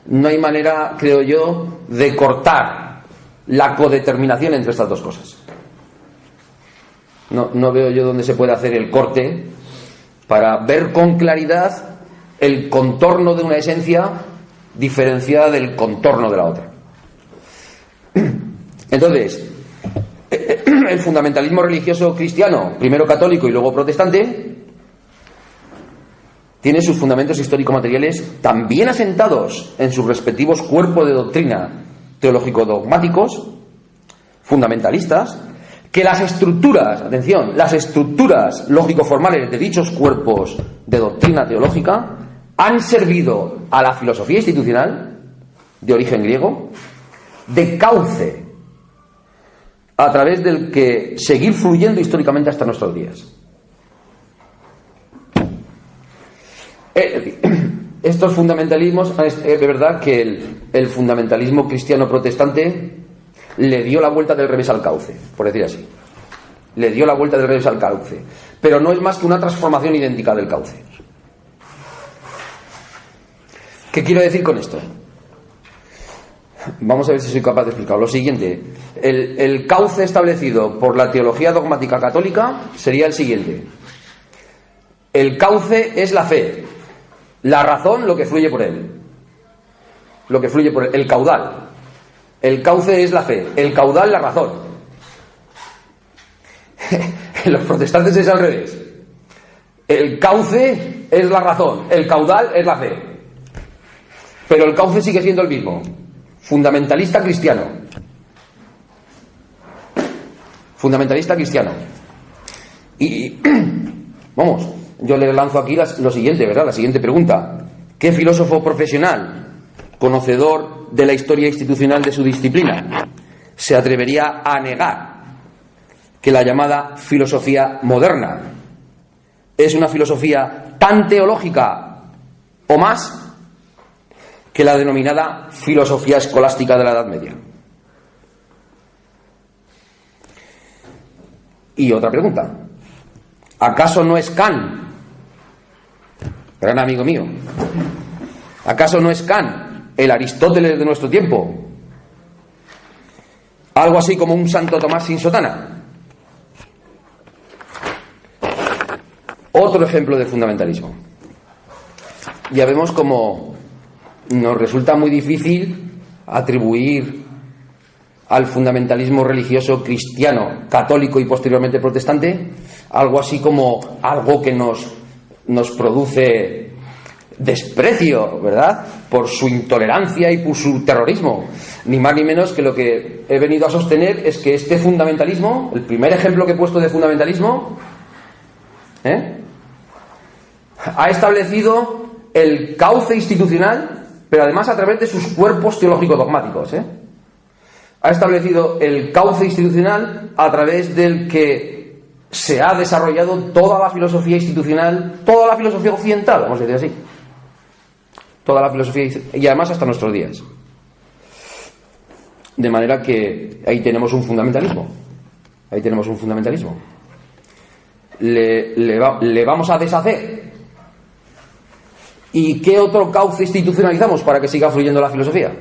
No hay manera, creo yo, de cortar la codeterminación entre estas dos cosas. No veo yo dónde se puede hacer el corte para ver con claridad el contorno de una esencia diferenciada del contorno de la otra. Entonces, el fundamentalismo religioso cristiano, primero católico y luego protestante, tiene sus fundamentos histórico-materiales también asentados en sus respectivos cuerpos de doctrina teológico-dogmáticos, fundamentalistas, que las estructuras, atención, las estructuras lógico-formales de dichos cuerpos de doctrina teológica han servido a la filosofía institucional de origen griego de cauce a través del que seguir fluyendo históricamente hasta nuestros días. Estos fundamentalismos, es de verdad que el fundamentalismo cristiano protestante le dio la vuelta del revés al cauce, por decir así. Le dio la vuelta del revés al cauce. Pero no es más que una transformación idéntica del cauce. ¿Qué quiero decir con esto? Vamos a ver si soy capaz de explicar. Lo siguiente, el cauce establecido por la teología dogmática católica sería el siguiente. El cauce es la fe, la razón, lo que fluye por él. Lo que fluye por él, el caudal. El cauce es la fe, el caudal la razón. En los protestantes es al revés. El cauce es la razón, el caudal es la fe. Pero el cauce sigue siendo el mismo. Fundamentalista cristiano. Fundamentalista cristiano. Y vamos, yo le lanzo aquí lo siguiente, ¿verdad? La siguiente pregunta. ¿Qué filósofo profesional, conocedor de la historia institucional de su disciplina, se atrevería a negar que la llamada filosofía moderna es una filosofía tan teológica o más que la denominada filosofía escolástica de la Edad Media? Y otra pregunta. ¿Acaso no es Kant, gran amigo mío, acaso no es Kant el Aristóteles de nuestro tiempo? Algo así como un Santo Tomás sin sotana. Otro ejemplo de fundamentalismo. Ya vemos cómo nos resulta muy difícil atribuir al fundamentalismo religioso cristiano, católico y posteriormente protestante algo así como algo que nos produce desprecio, ¿verdad?, por su intolerancia y por su terrorismo. Ni más ni menos que lo que he venido a sostener es que este fundamentalismo, el primer ejemplo que he puesto de fundamentalismo, ha establecido el cauce institucional, pero además a través de sus cuerpos teológico-dogmáticos. Ha establecido el cauce institucional a través del que se ha desarrollado toda la filosofía institucional, toda la filosofía occidental, vamos a decir así. Toda la filosofía, y además hasta nuestros días. De manera que ahí tenemos un fundamentalismo. Ahí tenemos un fundamentalismo. Le vamos a deshacer. ¿Y qué otro cauce institucionalizamos para que siga fluyendo la filosofía?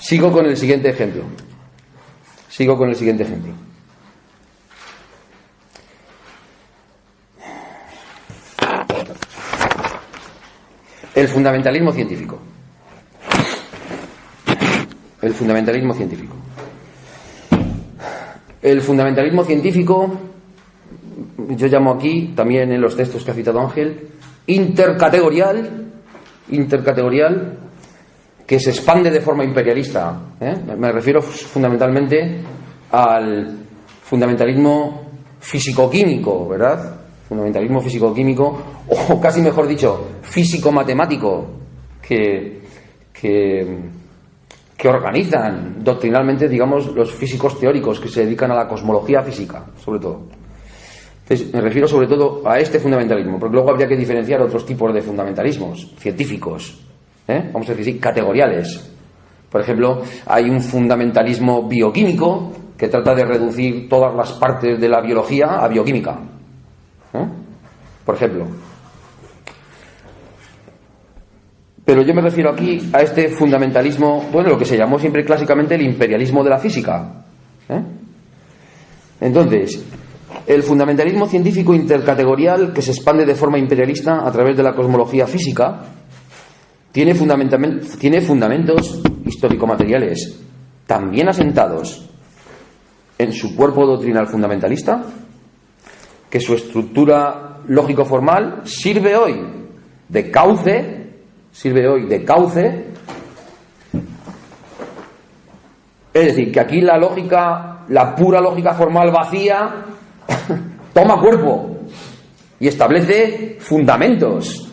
Sigo con el siguiente ejemplo. El fundamentalismo científico. El fundamentalismo científico, yo llamo aquí, también en los textos que ha citado Ángel, intercategorial, que se expande de forma imperialista. Me refiero fundamentalmente al fundamentalismo físico-químico, ¿verdad? Fundamentalismo físico-químico, o casi mejor dicho, físico-matemático, que organizan doctrinalmente, digamos, los físicos teóricos que se dedican a la cosmología física, sobre todo. Entonces, me refiero sobre todo a este fundamentalismo, porque luego habría que diferenciar otros tipos de fundamentalismos científicos, vamos a decir así, categoriales. Por ejemplo, hay un fundamentalismo bioquímico que trata de reducir todas las partes de la biología a bioquímica. Por ejemplo. Pero yo me refiero aquí a este fundamentalismo, bueno, lo que se llamó siempre clásicamente el imperialismo de la física. Entonces, el fundamentalismo científico intercategorial que se expande de forma imperialista a través de la cosmología física tiene fundamentos histórico-materiales también asentados en su cuerpo doctrinal fundamentalista, que su estructura lógico-formal sirve hoy de cauce sirve hoy de cauce. Es decir, que aquí la lógica, la pura lógica formal vacía, toma cuerpo y establece fundamentos.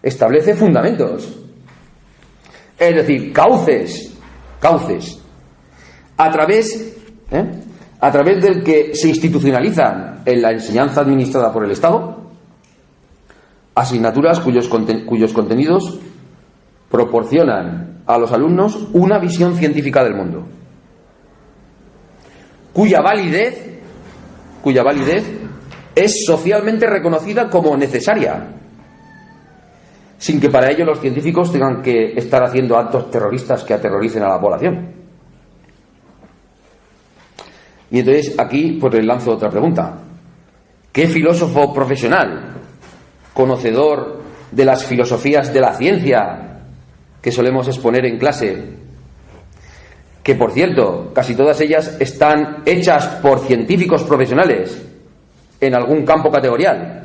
Establece fundamentos. Es decir, cauces, a través del que se institucionalizan en la enseñanza administrada por el Estado, asignaturas cuyos contenidos proporcionan a los alumnos una visión científica del mundo, cuya validez es socialmente reconocida como necesaria, sin que para ello los científicos tengan que estar haciendo actos terroristas que aterroricen a la población. Y entonces aquí pues les lanzo otra pregunta. ¿Qué filósofo profesional, conocedor de las filosofías de la ciencia que solemos exponer en clase, que por cierto, casi todas ellas están hechas por científicos profesionales en algún campo categorial,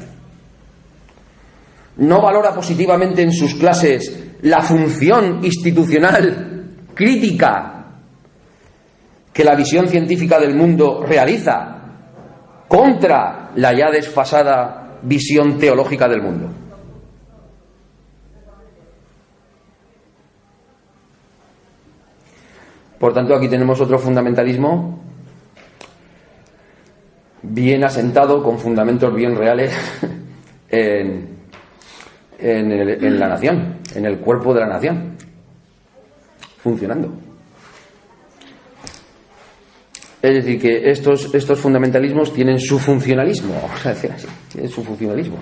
no valora positivamente en sus clases la función institucional crítica que la visión científica del mundo realiza contra la ya desfasada visión teológica del mundo? Por tanto, aquí tenemos otro fundamentalismo bien asentado, con fundamentos bien reales en la nación, en el cuerpo de la nación, funcionando. Es decir, que estos fundamentalismos tienen su funcionalismo, vamos a decir así, tienen su funcionalismo.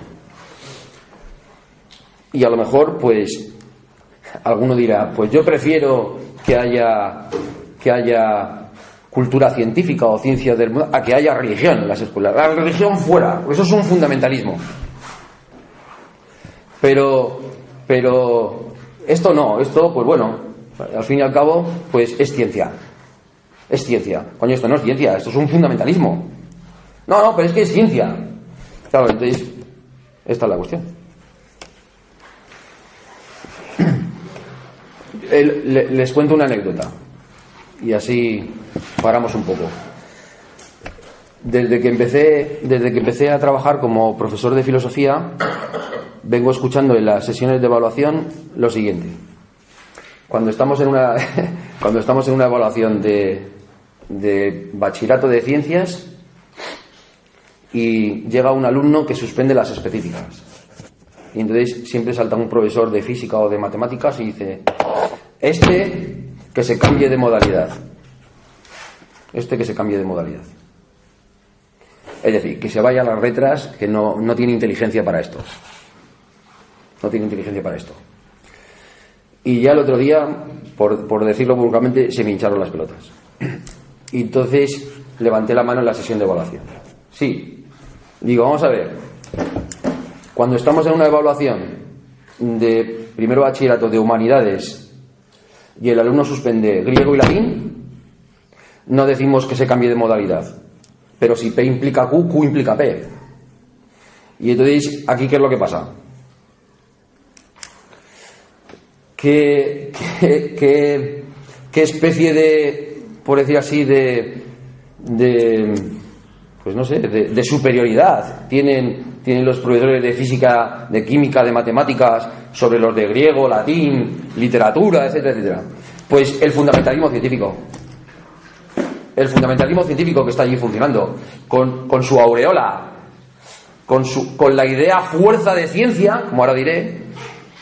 Y a lo mejor, pues, alguno dirá, pues yo prefiero que haya cultura científica o ciencia del mundo a que haya religión en las escuelas. La religión fuera, eso es un fundamentalismo. Pero esto no, esto, pues bueno, al fin y al cabo, pues es ciencia. Es ciencia. Coño, esto no es ciencia, esto es un fundamentalismo. No, pero es que es ciencia. Claro, entonces, esta es la cuestión. Les cuento una anécdota y así paramos un poco. Desde que empecé a trabajar como profesor de filosofía, vengo escuchando en las sesiones de evaluación lo siguiente. Cuando estamos en una evaluación de bachillerato de ciencias y llega un alumno que suspende las específicas, y entonces siempre salta un profesor de física o de matemáticas y dice: que se cambie de modalidad. Que se cambie de modalidad. Es decir, que se vaya a las retras, que no tiene inteligencia para esto. No tiene inteligencia para esto. Y ya el otro día, por decirlo vulgarmente, se me hincharon las pelotas. Y entonces levanté la mano en la sesión de evaluación. Sí. Digo, vamos a ver. Cuando estamos en una evaluación de primero bachillerato de humanidades y el alumno suspende griego y latín, no decimos que se cambie de modalidad. Pero si P implica Q, Q implica P. Y entonces, ¿aquí qué es lo que pasa? ¿Qué especie de, por decir así, pues no sé, de superioridad tienen los profesores de física, de química, de matemáticas sobre los de griego, latín, literatura, etcétera, etcétera? Pues el fundamentalismo científico. El fundamentalismo científico que está allí funcionando, con su aureola, con la idea fuerza de ciencia, como ahora diré,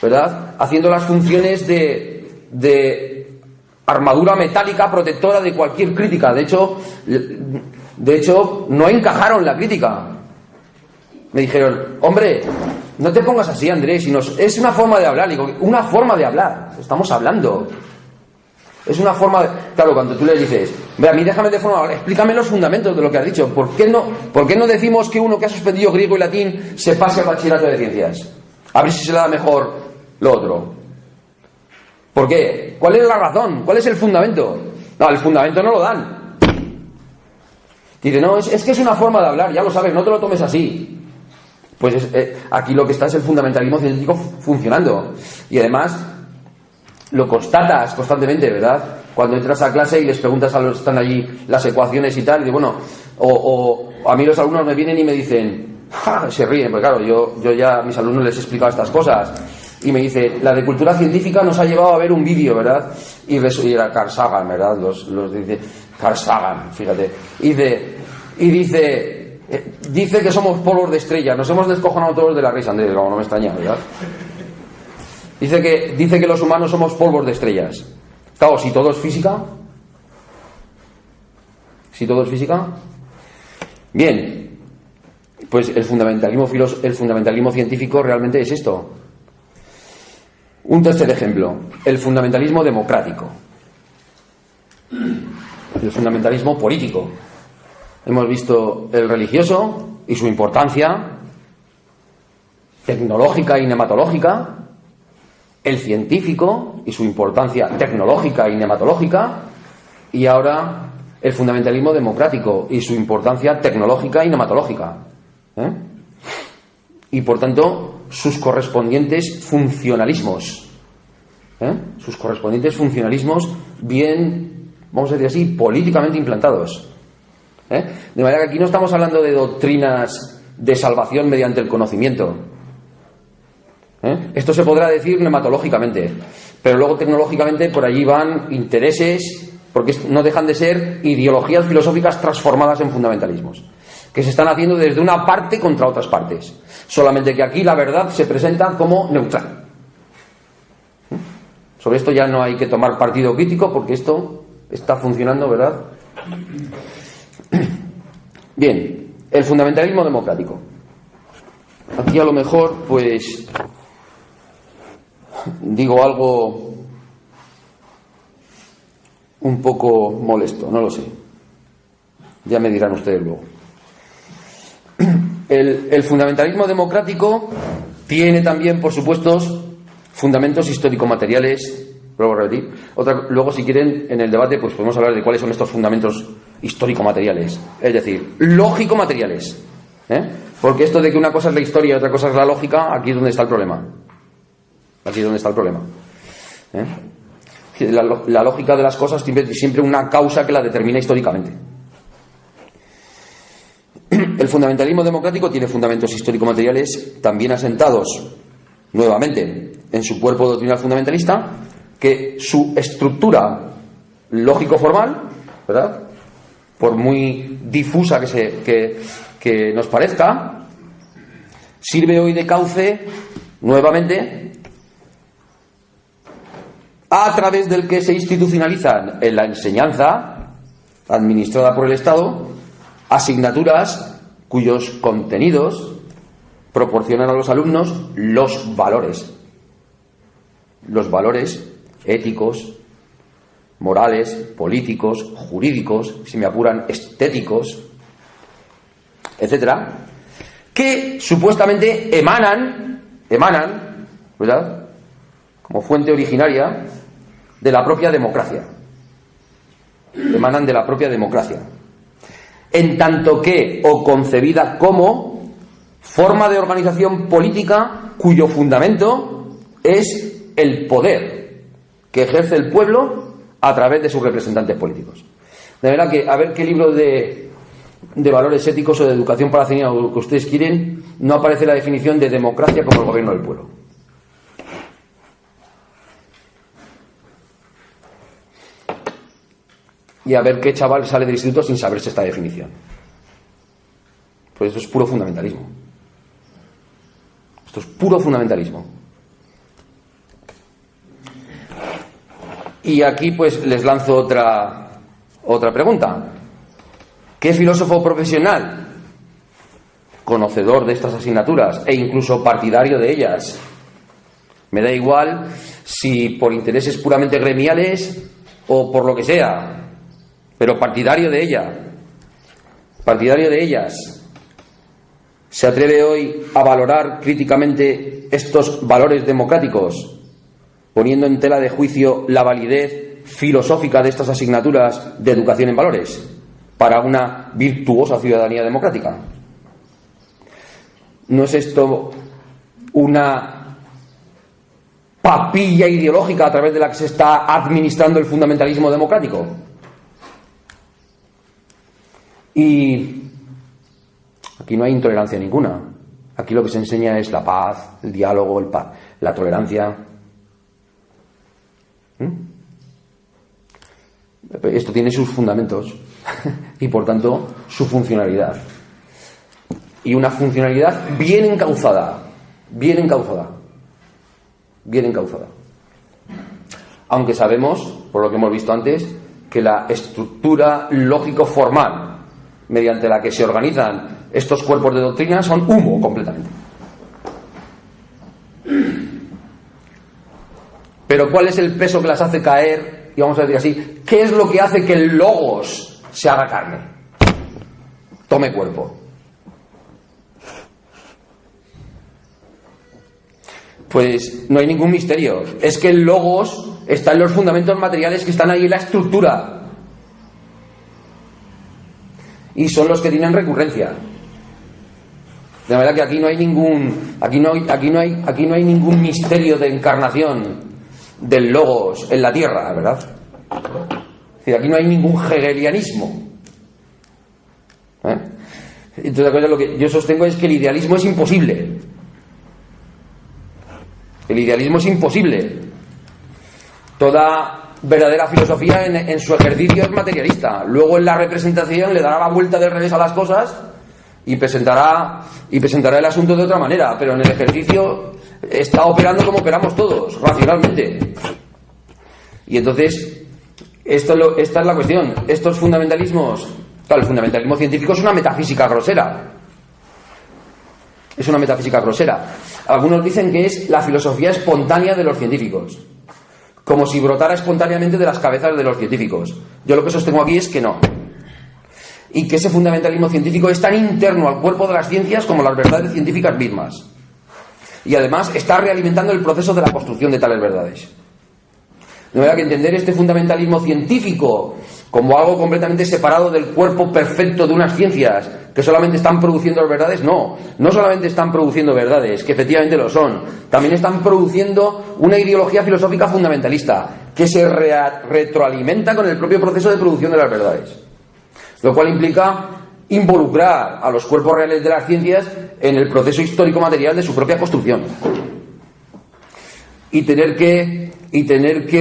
¿verdad? Haciendo las funciones de armadura metálica protectora de cualquier crítica. De hecho, no encajaron la crítica. Me dijeron: hombre, no te pongas así, Andrés, es una forma de hablar. Digo, una forma de hablar, estamos hablando. Es una forma de... Claro, cuando tú le dices: ve, a mí déjame de forma, explícame los fundamentos de lo que has dicho. ¿Por qué no decimos que uno que ha suspendido griego y latín se pase al bachillerato de ciencias? A ver si se le da mejor lo otro. ¿Por qué? ¿Cuál es la razón? ¿Cuál es el fundamento? No, el fundamento no lo dan. Dice: no, es que es una forma de hablar, ya lo sabes, no te lo tomes así. Pues aquí lo que está es el fundamentalismo científico funcionando. Y además lo constatas constantemente, ¿verdad? Cuando entras a clase y les preguntas a los que están allí las ecuaciones y tal, y bueno, o a mí los alumnos me vienen y me dicen, ¡ja! Se ríen, porque claro, yo ya a mis alumnos les he explicado estas cosas. Y me dice, la de cultura científica nos ha llevado a ver un vídeo, ¿verdad? Y era Carl Sagan, ¿verdad? Los dice Carl Sagan, fíjate. Y dice que somos polvos de estrella. Nos hemos descojonado todos de la risa, Andrés, como no me extraña, ¿verdad? Dice que los humanos somos polvos de estrellas. Claro, si todo es física. Bien, pues el fundamentalismo científico realmente es esto. Un tercer ejemplo, el fundamentalismo democrático. El fundamentalismo político. Hemos visto el religioso y su importancia tecnológica y nematológica, el científico y su importancia tecnológica y nematológica, y ahora el fundamentalismo democrático y su importancia tecnológica y nematológica. Y por tanto sus correspondientes funcionalismos. Sus correspondientes funcionalismos bien, vamos a decir así, políticamente implantados. De manera que aquí no estamos hablando de doctrinas de salvación mediante el conocimiento. Esto se podrá decir nematológicamente, pero luego tecnológicamente por allí van intereses, porque no dejan de ser ideologías filosóficas transformadas en fundamentalismos, que se están haciendo desde una parte contra otras partes, solamente que aquí la verdad se presenta como neutral. Sobre esto ya no hay que tomar partido crítico, porque esto está funcionando, ¿verdad? Bien, el fundamentalismo democrático. Aquí a lo mejor, pues, digo algo un poco molesto, no lo sé. Ya me dirán ustedes luego. El fundamentalismo democrático tiene también, por supuesto, fundamentos histórico-materiales. Luego repetir. Luego, si quieren, en el debate, pues podemos hablar de cuáles son estos fundamentos histórico-materiales. Es decir, lógico-materiales. Porque esto de que una cosa es la historia y otra cosa es la lógica, aquí es donde está el problema. Aquí es donde está el problema. La lógica de las cosas tiene siempre una causa que la determina históricamente. El fundamentalismo democrático tiene fundamentos histórico-materiales también asentados nuevamente en su cuerpo doctrinal fundamentalista, que su estructura lógico-formal, ¿verdad?, por muy difusa que nos parezca, sirve hoy de cauce nuevamente a través del que se institucionalizan en la enseñanza administrada por el Estado asignaturas cuyos contenidos proporcionan a los alumnos los valores éticos, morales, políticos, jurídicos, si me apuran, estéticos, etcétera, que supuestamente emanan, ¿verdad?, como fuente originaria de la propia democracia. Emanan de la propia democracia. En tanto que, o concebida como, forma de organización política cuyo fundamento es el poder que ejerce el pueblo a través de sus representantes políticos. De verdad que, a ver qué libro de valores éticos o de educación para la ciudadanía o lo que ustedes quieren, no aparece la definición de democracia como el gobierno del pueblo. Y a ver qué chaval sale del instituto sin saberse esta definición. Pues esto es puro fundamentalismo. Esto es puro fundamentalismo. Y aquí pues les lanzo otra pregunta. ¿Qué filósofo profesional, conocedor de estas asignaturas e incluso partidario de ellas, me da igual si por intereses puramente gremiales o por lo que sea, pero partidario de ellas, se atreve hoy a valorar críticamente estos valores democráticos, poniendo en tela de juicio la validez filosófica de estas asignaturas de educación en valores para una virtuosa ciudadanía democrática? ¿No es esto una papilla ideológica a través de la que se está administrando el fundamentalismo democrático? Y aquí no hay intolerancia ninguna. Aquí lo que se enseña es la paz, el diálogo, la tolerancia. Esto tiene sus fundamentos y por tanto su funcionalidad. Y una funcionalidad bien encauzada. Bien encauzada. Bien encauzada. Aunque sabemos, por lo que hemos visto antes, que la estructura lógico-formal mediante la que se organizan estos cuerpos de doctrina son humo completamente. Pero ¿cuál es el peso que las hace caer? Y vamos a decir así, ¿qué es lo que hace que el logos se haga carne? Tome cuerpo. Pues no hay ningún misterio. Es que el logos está en los fundamentos materiales que están ahí en la estructura. Y son los que tienen recurrencia. De manera que aquí no hay ningún misterio de encarnación del logos en la tierra, ¿verdad? Es decir, aquí no hay ningún hegelianismo. Entonces, lo que yo sostengo es que el idealismo es imposible. El idealismo es imposible. Toda verdadera filosofía en su ejercicio es materialista. Luego en la representación le dará la vuelta del revés a las cosas y presentará el asunto de otra manera, pero en el ejercicio está operando como operamos todos, racionalmente. Y entonces esta es la cuestión. Estos fundamentalismos, claro, el fundamentalismo científico es una metafísica grosera. Es una metafísica grosera. Algunos dicen que es la filosofía espontánea de los científicos, como si brotara espontáneamente de las cabezas de los científicos. Yo lo que sostengo aquí es que no. Y que ese fundamentalismo científico es tan interno al cuerpo de las ciencias como las verdades científicas mismas. Y además está realimentando el proceso de la construcción de tales verdades. De manera que entender este fundamentalismo científico como algo completamente separado del cuerpo perfecto de unas ciencias que solamente están produciendo verdades, no solamente están produciendo verdades, que efectivamente lo son, también están produciendo una ideología filosófica fundamentalista que se retroalimenta con el propio proceso de producción de las verdades, lo cual implica involucrar a los cuerpos reales de las ciencias en el proceso histórico material de su propia construcción y tener que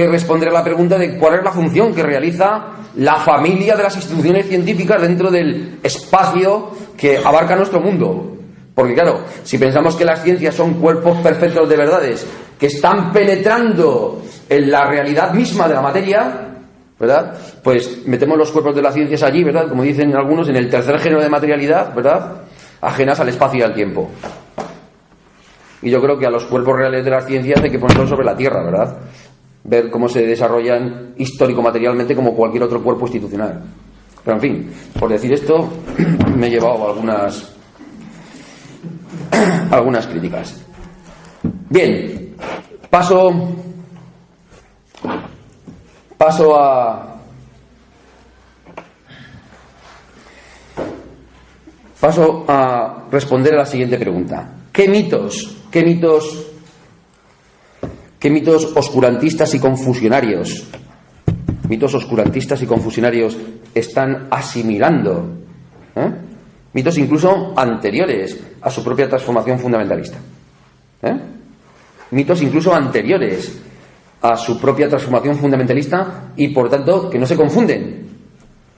responder a la pregunta de cuál es la función que realiza la familia de las instituciones científicas dentro del espacio que abarca nuestro mundo. Porque claro, si pensamos que las ciencias son cuerpos perfectos de verdades que están penetrando en la realidad misma de la materia, ¿verdad? Pues metemos los cuerpos de las ciencias allí, ¿verdad? Como dicen algunos, en el tercer género de materialidad, ¿verdad? Ajenas al espacio y al tiempo. Y yo creo que a los cuerpos reales de las ciencias hay que ponerlos sobre la tierra, ¿verdad? Ver cómo se desarrollan histórico-materialmente como cualquier otro cuerpo institucional. Pero en fin, por decir esto, me he llevado algunas críticas. Bien, paso a responder a la siguiente pregunta. ¿Qué mitos oscurantistas y confusionarios están asimilando? Mitos incluso anteriores a su propia transformación fundamentalista. Mitos incluso anteriores a su propia transformación fundamentalista y por tanto que no se confunden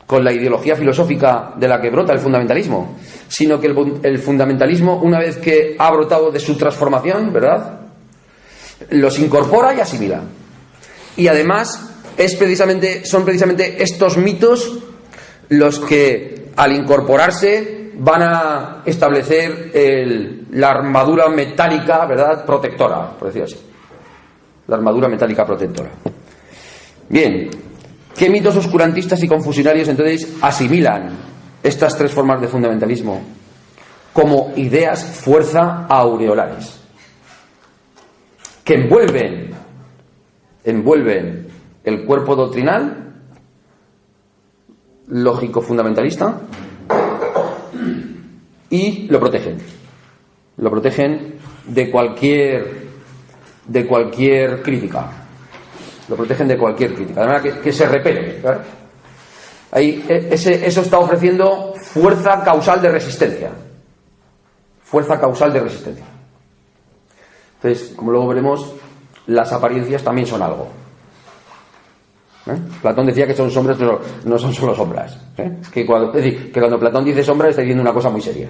con la ideología filosófica de la que brota el fundamentalismo, sino que el fundamentalismo, una vez que ha brotado de su transformación, ¿verdad?, los incorpora y asimila. Y además son precisamente estos mitos los que, al incorporarse, van a establecer la armadura metálica, ¿verdad?, protectora, por decirlo así. La armadura metálica protectora. Bien, ¿qué mitos oscurantistas y confusionarios entonces asimilan estas tres formas de fundamentalismo como ideas fuerza aureolares que envuelven el cuerpo doctrinal lógico fundamentalista y lo protegen? Lo protegen de cualquier crítica. Lo protegen de cualquier crítica. De manera que se repele. ¿Verdad? Ahí, eso está ofreciendo fuerza causal de resistencia. Fuerza causal de resistencia. Entonces, como luego veremos, las apariencias también son algo. Platón decía que son sombras, pero no son solo sombras. Es decir, que cuando Platón dice sombra está diciendo una cosa muy seria.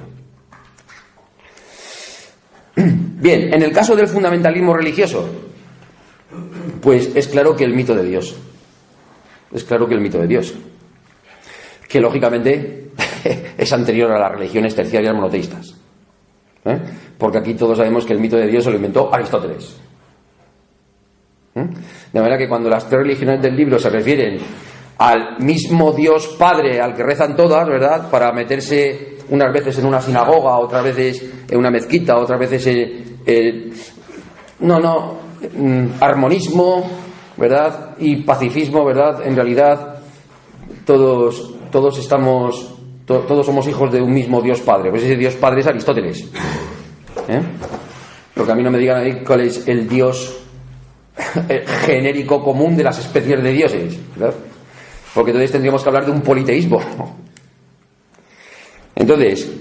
Bien, en el caso del fundamentalismo religioso, pues es claro que el mito de Dios. Es claro que el mito de Dios. Que lógicamente es anterior a las religiones terciarias monoteístas. Porque aquí todos sabemos que el mito de Dios se lo inventó Aristóteles. De manera que cuando las tres religiones del libro se refieren al mismo Dios Padre al que rezan todas, ¿verdad? Para meterse unas veces en una sinagoga, otras veces en una mezquita, otras veces armonismo, ¿verdad? Y pacifismo, ¿verdad? En realidad todos somos hijos de un mismo Dios Padre. Pues ese Dios Padre es Aristóteles. Porque a mí no me digan ahí cuál es el Dios genérico común de las especies de dioses, ¿verdad? Porque entonces tendríamos que hablar de un politeísmo. Entonces,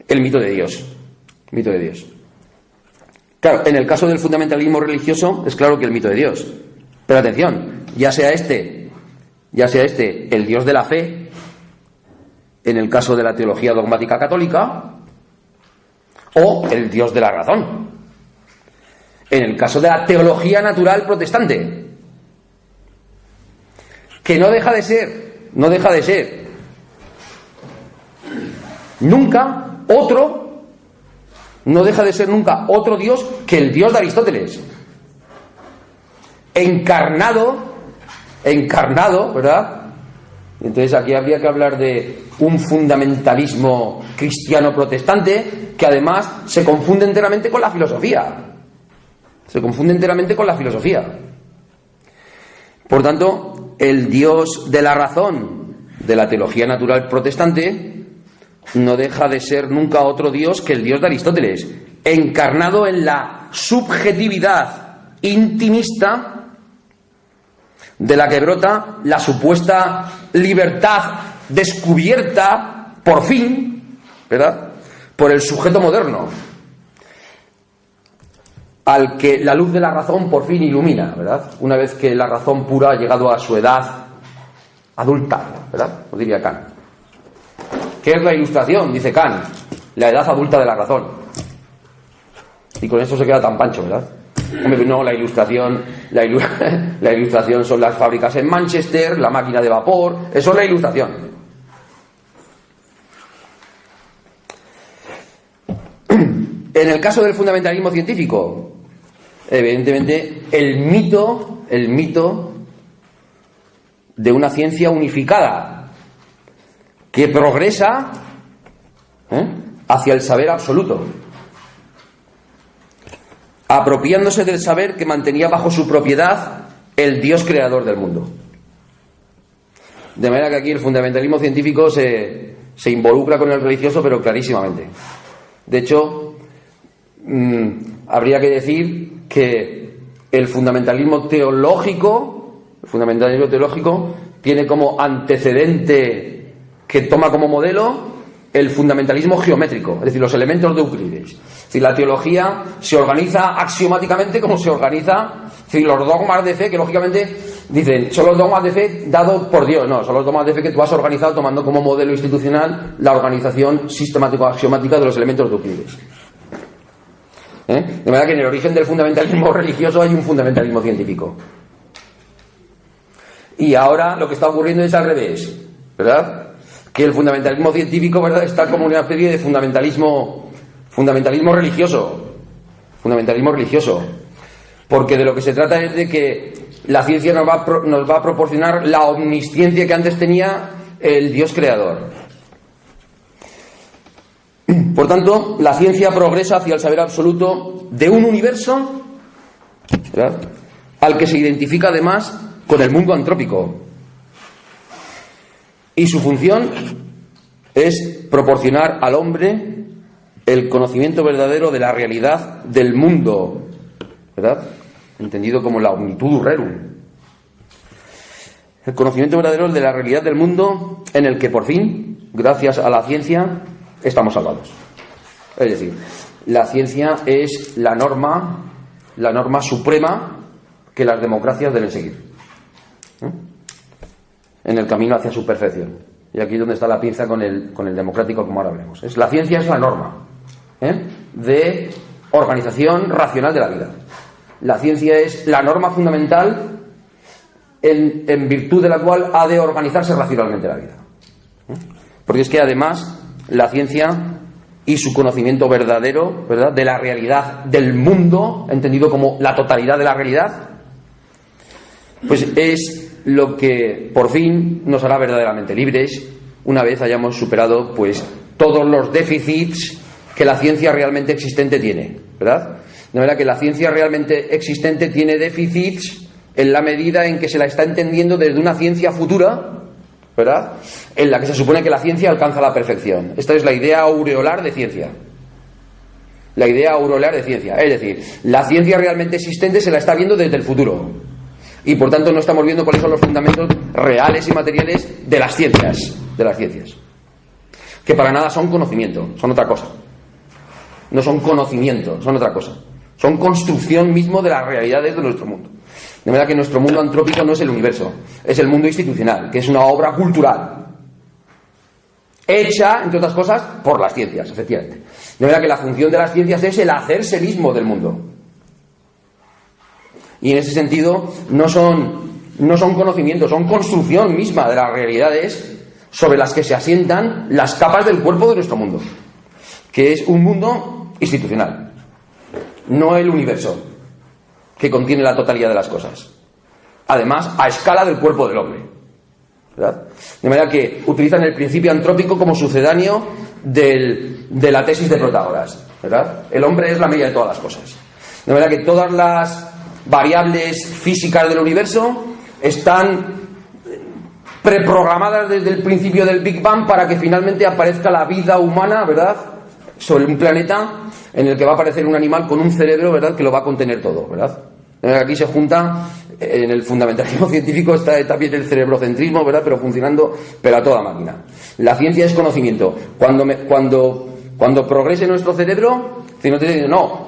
el mito de Dios. Mito de Dios. Claro, en el caso del fundamentalismo religioso es claro que el mito de Dios. Pero atención, ya sea este el Dios de la fe, en el caso de la teología dogmática católica, o el Dios de la razón, en el caso de la teología natural protestante, que no deja de ser nunca otro Dios que el Dios de Aristóteles, encarnado, ¿verdad? Entonces aquí habría que hablar de un fundamentalismo cristiano protestante que además se confunde enteramente con la filosofía. Por tanto, el Dios de la razón de la teología natural protestante no deja de ser nunca otro Dios que el Dios de Aristóteles, encarnado en la subjetividad intimista de la que brota la supuesta libertad descubierta, por fin, ¿verdad?, por el sujeto moderno, al que la luz de la razón por fin ilumina, ¿verdad? Una vez que la razón pura ha llegado a su edad adulta, ¿verdad? Lo diría Kant. ¿Qué es la ilustración? Dice Kant, la edad adulta de la razón. Y con eso se queda tan pancho, ¿verdad? Hombre, no, la ilustración son las fábricas en Manchester, la máquina de vapor, eso es la ilustración. En el caso del fundamentalismo científico, evidentemente el mito de una ciencia unificada que progresa hacia el saber absoluto, apropiándose del saber que mantenía bajo su propiedad el Dios creador del mundo. De manera que aquí el fundamentalismo científico se involucra con el religioso, pero clarísimamente. De hecho, habría que decir que el fundamentalismo teológico tiene como antecedente, que toma como modelo, el fundamentalismo geométrico, es decir, los elementos de Euclides. Es decir, la teología se organiza axiomáticamente como se organiza, es decir, los dogmas de fe, que lógicamente dicen, son los dogmas de fe dados por Dios. No, son los dogmas de fe que tú has organizado tomando como modelo institucional la organización sistemático-axiomática de los elementos de Euclides. De manera que en el origen del fundamentalismo religioso hay un fundamentalismo científico. Y ahora lo que está ocurriendo es al revés, ¿verdad? Que el fundamentalismo científico, ¿verdad?, está como una especie de fundamentalismo religioso. Fundamentalismo religioso. Porque de lo que se trata es de que la ciencia nos va a proporcionar la omnisciencia que antes tenía el Dios creador. Por tanto, la ciencia progresa hacia el saber absoluto de un universo, ¿verdad?, al que se identifica además con el mundo antrópico. Y su función es proporcionar al hombre el conocimiento verdadero de la realidad del mundo, ¿verdad? Entendido como la omnitudo rerum. El conocimiento verdadero de la realidad del mundo en el que por fin, gracias a la ciencia, estamos salvados. Es decir, la ciencia es la norma suprema que las democracias deben seguir, en el camino hacia su perfección. Y aquí es donde está la pinza con el democrático, como ahora veremos. La ciencia es la norma de organización racional de la vida. La ciencia es la norma fundamental en virtud de la cual ha de organizarse racionalmente la vida. Porque es que además la ciencia y su conocimiento verdadero, ¿verdad?, de la realidad del mundo, entendido como la totalidad de la realidad, pues es lo que por fin nos hará verdaderamente libres una vez hayamos superado pues todos los déficits que la ciencia realmente existente tiene, ¿verdad? De manera que la ciencia realmente existente tiene déficits en la medida en que se la está entendiendo desde una ciencia futura, ¿verdad?, en la que se supone que la ciencia alcanza la perfección. Esta es la idea aureolar de ciencia. La idea aureolar de ciencia. Es decir, la ciencia realmente existente se la está viendo desde el futuro. Y por tanto no estamos viendo cuáles son los fundamentos reales y materiales de las ciencias. Que para nada son conocimiento, son otra cosa. No son conocimiento, son otra cosa. Son construcción mismo de las realidades de nuestro mundo. De manera que nuestro mundo antrópico no es el universo, es el mundo institucional, que es una obra cultural hecha, entre otras cosas, por las ciencias, efectivamente. De manera que la función de las ciencias es el hacerse mismo del mundo. Y en ese sentido no son conocimientos, son construcción misma de las realidades sobre las que se asientan las capas del cuerpo de nuestro mundo, que es un mundo institucional, no el universo, que contiene la totalidad de las cosas. Además, a escala del cuerpo del hombre, ¿verdad? De manera que utilizan el principio antrópico como sucedáneo de la tesis de Protágoras, ¿verdad? El hombre es la medida de todas las cosas. De manera que todas las variables físicas del universo están preprogramadas desde el principio del Big Bang para que finalmente aparezca la vida humana, ¿verdad?, sobre un planeta en el que va a aparecer un animal con un cerebro, ¿verdad?, que lo va a contener todo, ¿verdad? Aquí se junta, en el fundamentalismo científico está también el cerebrocentrismo, ¿verdad?, pero funcionando, pero a toda máquina. La ciencia es conocimiento. Cuando progrese nuestro cerebro,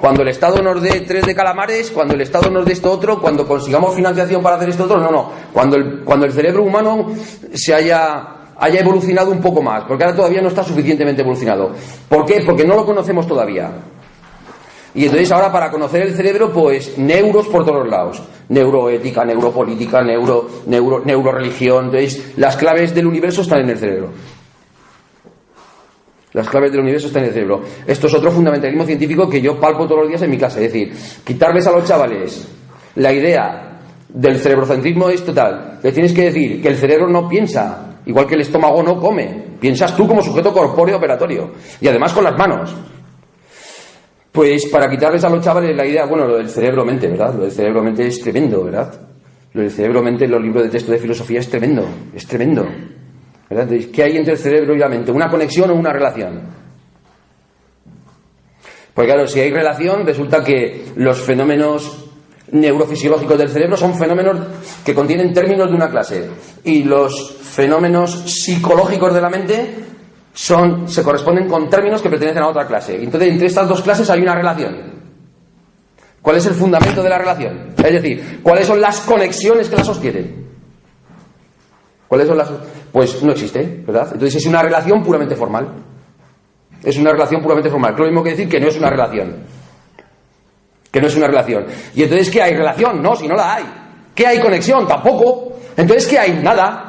cuando el Estado nos dé 3 de calamares, cuando el Estado nos dé esto otro, cuando consigamos financiación para hacer esto otro, cuando el cerebro humano se haya evolucionado un poco más, porque ahora todavía no está suficientemente evolucionado. ¿Por qué? Porque no lo conocemos todavía. Y entonces ahora, para conocer el cerebro, pues neuros por todos lados, neuroética, neuropolítica, neuroreligión. Entonces las claves del universo están en el cerebro. Las claves del universo están en el cerebro. Esto es otro fundamentalismo científico que yo palpo todos los días en mi clase. Es decir, quitarles a los chavales la idea del cerebrocentrismo es total. Les tienes que decir que el cerebro no piensa, igual que el estómago no come. Piensas tú como sujeto corpóreo operatorio. Y además con las manos. Pues para quitarles a los chavales la idea, bueno, lo del cerebro-mente, ¿verdad? Lo del cerebro-mente es tremendo, ¿verdad? Lo del cerebro-mente en los libros de texto de filosofía es tremendo, ¿verdad? Entonces, ¿qué hay entre el cerebro y la mente? ¿Una conexión o una relación? Pues claro, si hay relación, resulta que los fenómenos neurofisiológicos del cerebro son fenómenos que contienen términos de una clase, y los fenómenos psicológicos de la mente se corresponden con términos que pertenecen a otra clase. Entonces, entre estas dos clases hay una relación. ¿Cuál es el fundamento de la relación? Es decir, ¿cuáles son las conexiones que la sostienen? Pues no existe, ¿verdad? Entonces es una relación puramente formal. Es una relación puramente formal. Que lo mismo que decir que no es una relación. Y entonces, ¿qué hay? ¿Relación? No, si no la hay. ¿Qué hay? ¿Conexión? Tampoco. Entonces, ¿qué hay? Nada.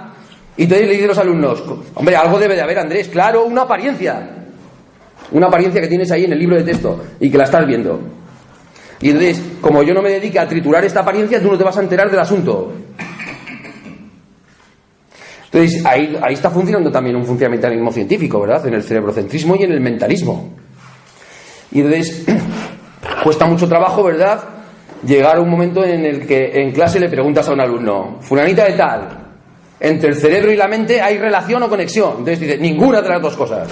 Y entonces le dicen los alumnos, hombre, algo debe de haber, Andrés. Claro, una apariencia. Una apariencia que tienes ahí en el libro de texto y que la estás viendo. Y entonces, como yo no me dedique a triturar esta apariencia, tú no te vas a enterar del asunto. Entonces, ahí está funcionando también un funcionamiento científico, ¿verdad? En el cerebrocentrismo y en el mentalismo. Y entonces, cuesta mucho trabajo, ¿verdad?, llegar a un momento en el que en clase le preguntas a un alumno, fulanita de tal, ¿entre el cerebro y la mente hay relación o conexión? Entonces dice, ninguna de las dos cosas.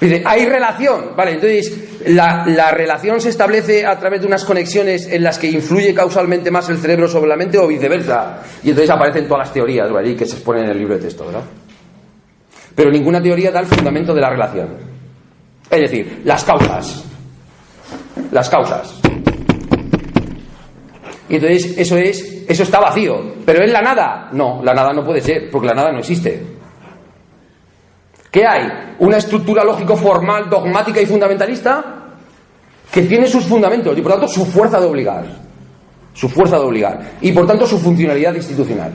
Dice, hay relación, vale, entonces la relación se establece a través de unas conexiones en las que influye causalmente más el cerebro sobre la mente o viceversa, y entonces aparecen todas las teorías, ¿vale? Que se exponen en el libro de texto, ¿verdad? Pero ninguna teoría da el fundamento de la relación, es decir, las causas, y entonces eso está vacío, pero ¿es la nada? No, la nada no puede ser, porque la nada no existe. ¿Qué hay? Una estructura lógico-formal, dogmática y fundamentalista que tiene sus fundamentos y por tanto su fuerza de obligar. Y por tanto su funcionalidad institucional.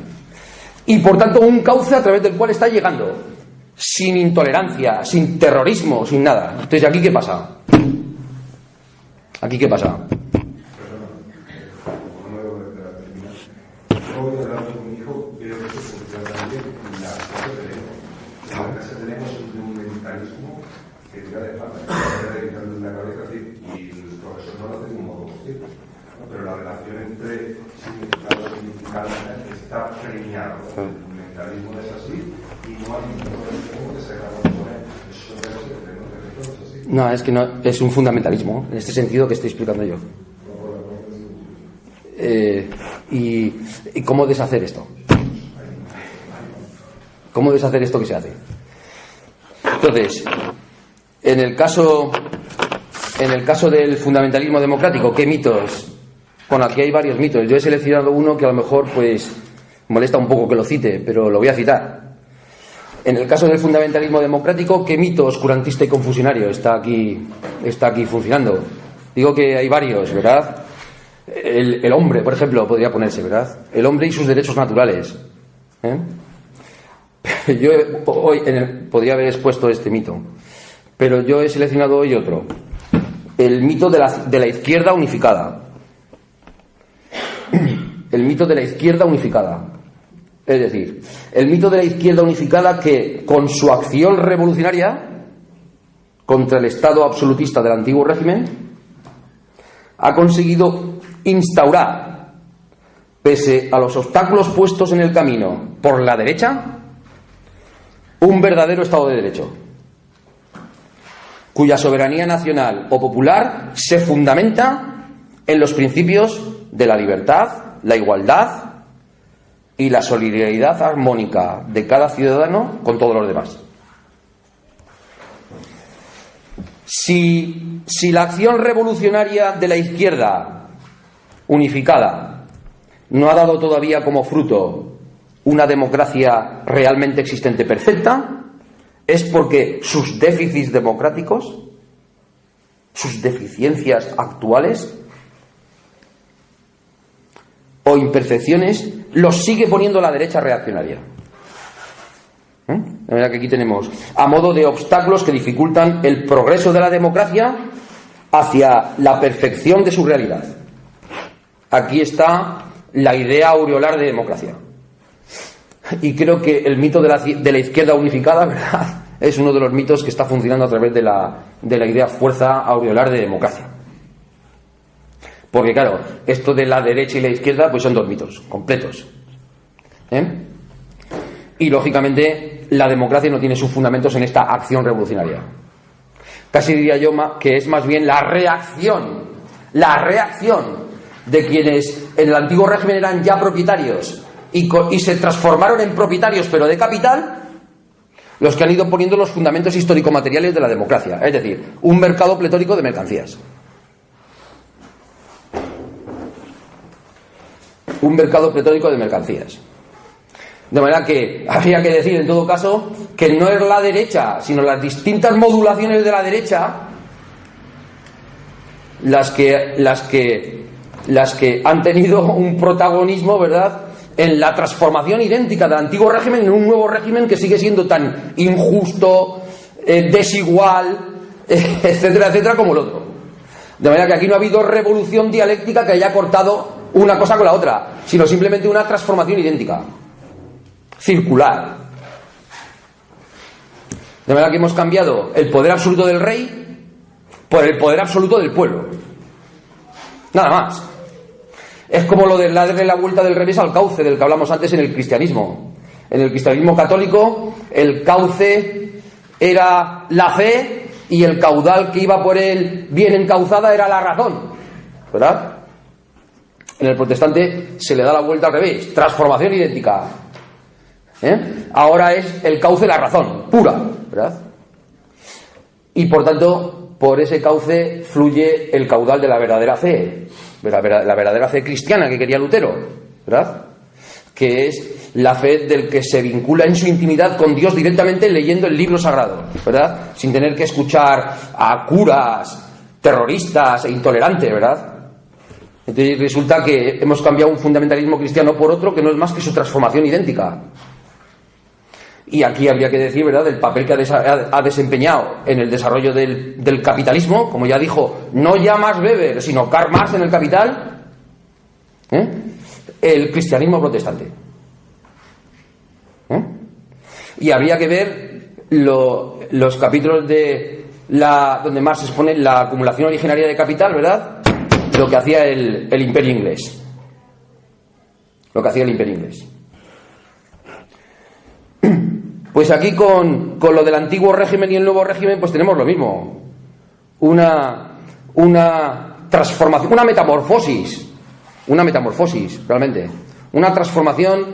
Y por tanto un cauce a través del cual está llegando. Sin intolerancia, sin terrorismo, sin nada. Entonces, ¿aquí qué pasa? Pero la relación entre significado y significado está premiada. El mentalismo es así y no hay ningún que se acaba de poner. Eso es así. No, es que no, es un fundamentalismo, en este sentido que estoy explicando yo. ¿Y cómo deshacer esto? ¿Cómo deshacer esto que se hace? Entonces, en el caso del fundamentalismo democrático, ¿qué mitos? Bueno, aquí hay varios mitos. Yo he seleccionado uno que a lo mejor pues molesta un poco que lo cite, pero lo voy a citar. En el caso del fundamentalismo democrático, ¿qué mito oscurantista y confusionario está aquí funcionando? Digo que hay varios, ¿verdad? El hombre, por ejemplo, podría ponerse, ¿verdad? El hombre y sus derechos naturales. Yo hoy podría haber expuesto este mito, pero yo he seleccionado hoy otro. El mito de la izquierda unificada. El mito de la izquierda unificada. Es decir, el mito de la izquierda unificada que, con su acción revolucionaria contra el Estado absolutista del antiguo régimen, ha conseguido instaurar, pese a los obstáculos puestos en el camino por la derecha, un verdadero Estado de Derecho, cuya soberanía nacional o popular se fundamenta en los principios de la libertad, la igualdad y la solidaridad armónica de cada ciudadano con todos los demás. Si la acción revolucionaria de la izquierda unificada no ha dado todavía como fruto una democracia realmente existente perfecta, es porque sus déficits democráticos, sus deficiencias actuales o imperfecciones los sigue poniendo la derecha reaccionaria. De manera que aquí tenemos, a modo de obstáculos que dificultan el progreso de la democracia hacia la perfección de su realidad. Aquí está la idea aureolar de democracia. Y creo que el mito de la izquierda unificada, ¿verdad?, es uno de los mitos que está funcionando a través de la idea fuerza aureolar de democracia. Porque claro, esto de la derecha y la izquierda pues son dos mitos completos. Y lógicamente la democracia no tiene sus fundamentos en esta acción revolucionaria. Casi diría yo que es más bien la reacción de quienes en el antiguo régimen eran ya propietarios y se transformaron en propietarios pero de capital, los que han ido poniendo los fundamentos histórico-materiales de la democracia, es decir, un mercado pletórico de mercancías. Un mercado pletórico de mercancías. De manera que habría que decir en todo caso que no es la derecha, sino las distintas modulaciones de la derecha las que han tenido un protagonismo, ¿verdad?, en la transformación idéntica del antiguo régimen en un nuevo régimen que sigue siendo tan injusto, desigual, etcétera, etcétera, como el otro. De manera que aquí no ha habido revolución dialéctica que haya cortado una cosa con la otra, sino simplemente una transformación idéntica, circular. De manera que hemos cambiado el poder absoluto del rey por el poder absoluto del pueblo. Nada más. Es como lo de darle la vuelta del revés al cauce del que hablamos antes en el cristianismo. En el cristianismo católico, el cauce era la fe y el caudal que iba por él bien encauzada era la razón, ¿verdad? En el protestante se le da la vuelta al revés, transformación idéntica. Ahora es el cauce de la razón, pura, ¿verdad? Y por tanto, por ese cauce fluye el caudal de la verdadera fe, la verdadera fe cristiana que quería Lutero, ¿verdad? Que es la fe del que se vincula en su intimidad con Dios directamente leyendo el libro sagrado, ¿verdad? Sin tener que escuchar a curas, terroristas e intolerantes, ¿verdad? Entonces resulta que hemos cambiado un fundamentalismo cristiano por otro que no es más que su transformación idéntica. Y aquí habría que decir, ¿verdad?, el papel que ha desempeñado en el desarrollo del capitalismo, como ya dijo, no ya Max Weber, sino Karl Marx en el Capital, el cristianismo protestante. Y habría que ver los capítulos de donde Marx expone la acumulación originaria de capital, ¿verdad?, lo que hacía el imperio inglés. Pues aquí con lo del antiguo régimen y el nuevo régimen pues tenemos lo mismo. Una transformación, una metamorfosis realmente. Una transformación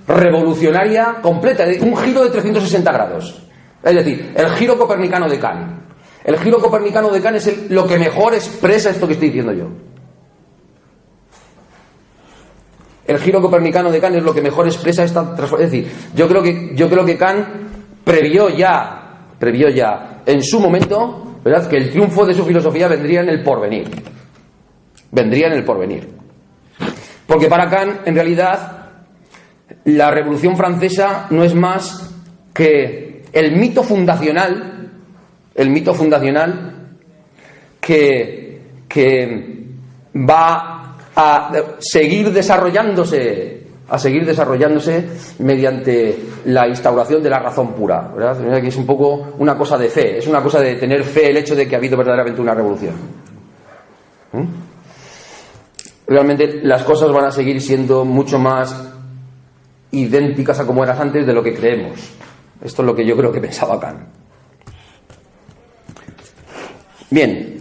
revolucionaria completa, un giro de 360 grados. Es decir, el giro copernicano de Kant. El giro copernicano de Kant es lo que mejor expresa esto que estoy diciendo yo. El giro copernicano de Kant es lo que mejor expresa esta transformación. Es decir, yo creo que Kant previó ya en su momento, ¿verdad?, que el triunfo de su filosofía vendría en el porvenir. Porque para Kant, en realidad, la Revolución Francesa no es más que el mito fundacional que va a seguir desarrollándose mediante la instauración de la razón pura, ¿verdad? Que es un poco una cosa de fe, es una cosa de tener fe el hecho de que ha habido verdaderamente una revolución. Realmente las cosas van a seguir siendo mucho más idénticas a como eran antes de lo que creemos. Esto es lo que yo creo que pensaba Kant. Bien.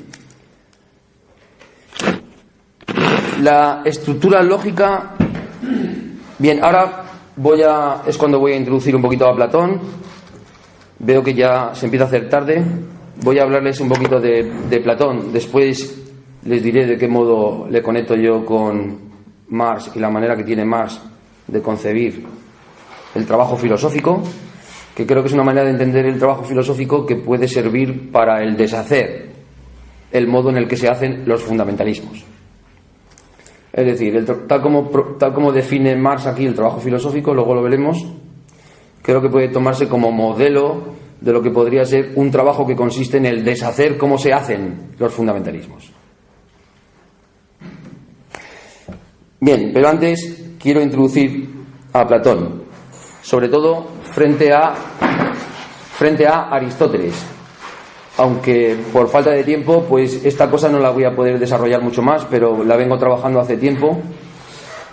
La estructura lógica. Bien, ahora es cuando voy a introducir un poquito a Platón. Veo que ya se empieza a hacer tarde. Voy a hablarles un poquito de Platón. Después les diré de qué modo le conecto yo con Marx y la manera que tiene Marx de concebir el trabajo filosófico, que creo que es una manera de entender el trabajo filosófico que puede servir para el deshacer el modo en el que se hacen los fundamentalismos. Es decir, tal como define Marx aquí el trabajo filosófico, luego lo veremos, creo que puede tomarse como modelo de lo que podría ser un trabajo que consiste en el deshacer cómo se hacen los fundamentalismos. Bien, pero antes quiero introducir a Platón, sobre todo frente a Aristóteles. Aunque por falta de tiempo, pues esta cosa no la voy a poder desarrollar mucho más, pero la vengo trabajando hace tiempo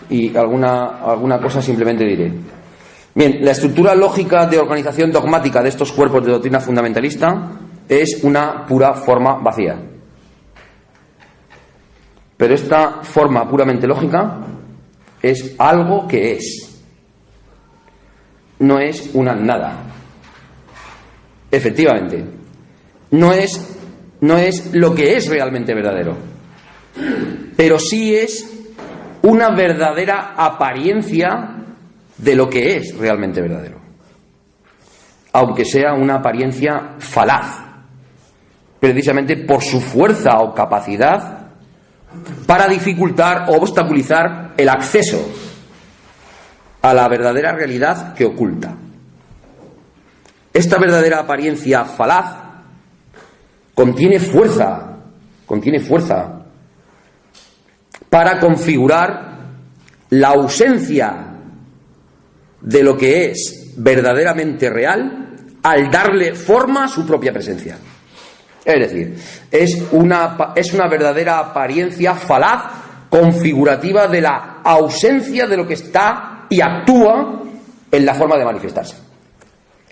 y alguna cosa simplemente diré. Bien, la estructura lógica de organización dogmática de estos cuerpos de doctrina fundamentalista es una pura forma vacía. Pero esta forma puramente lógica es algo que es. No es una nada. Efectivamente. No es lo que es realmente verdadero, pero sí es una verdadera apariencia de lo que es realmente verdadero, aunque sea una apariencia falaz, precisamente por su fuerza o capacidad para dificultar o obstaculizar el acceso a la verdadera realidad que oculta. Esta verdadera apariencia falaz contiene fuerza para configurar la ausencia de lo que es verdaderamente real al darle forma a su propia presencia. Es decir, es una verdadera apariencia falaz configurativa de la ausencia de lo que está y actúa en la forma de manifestarse,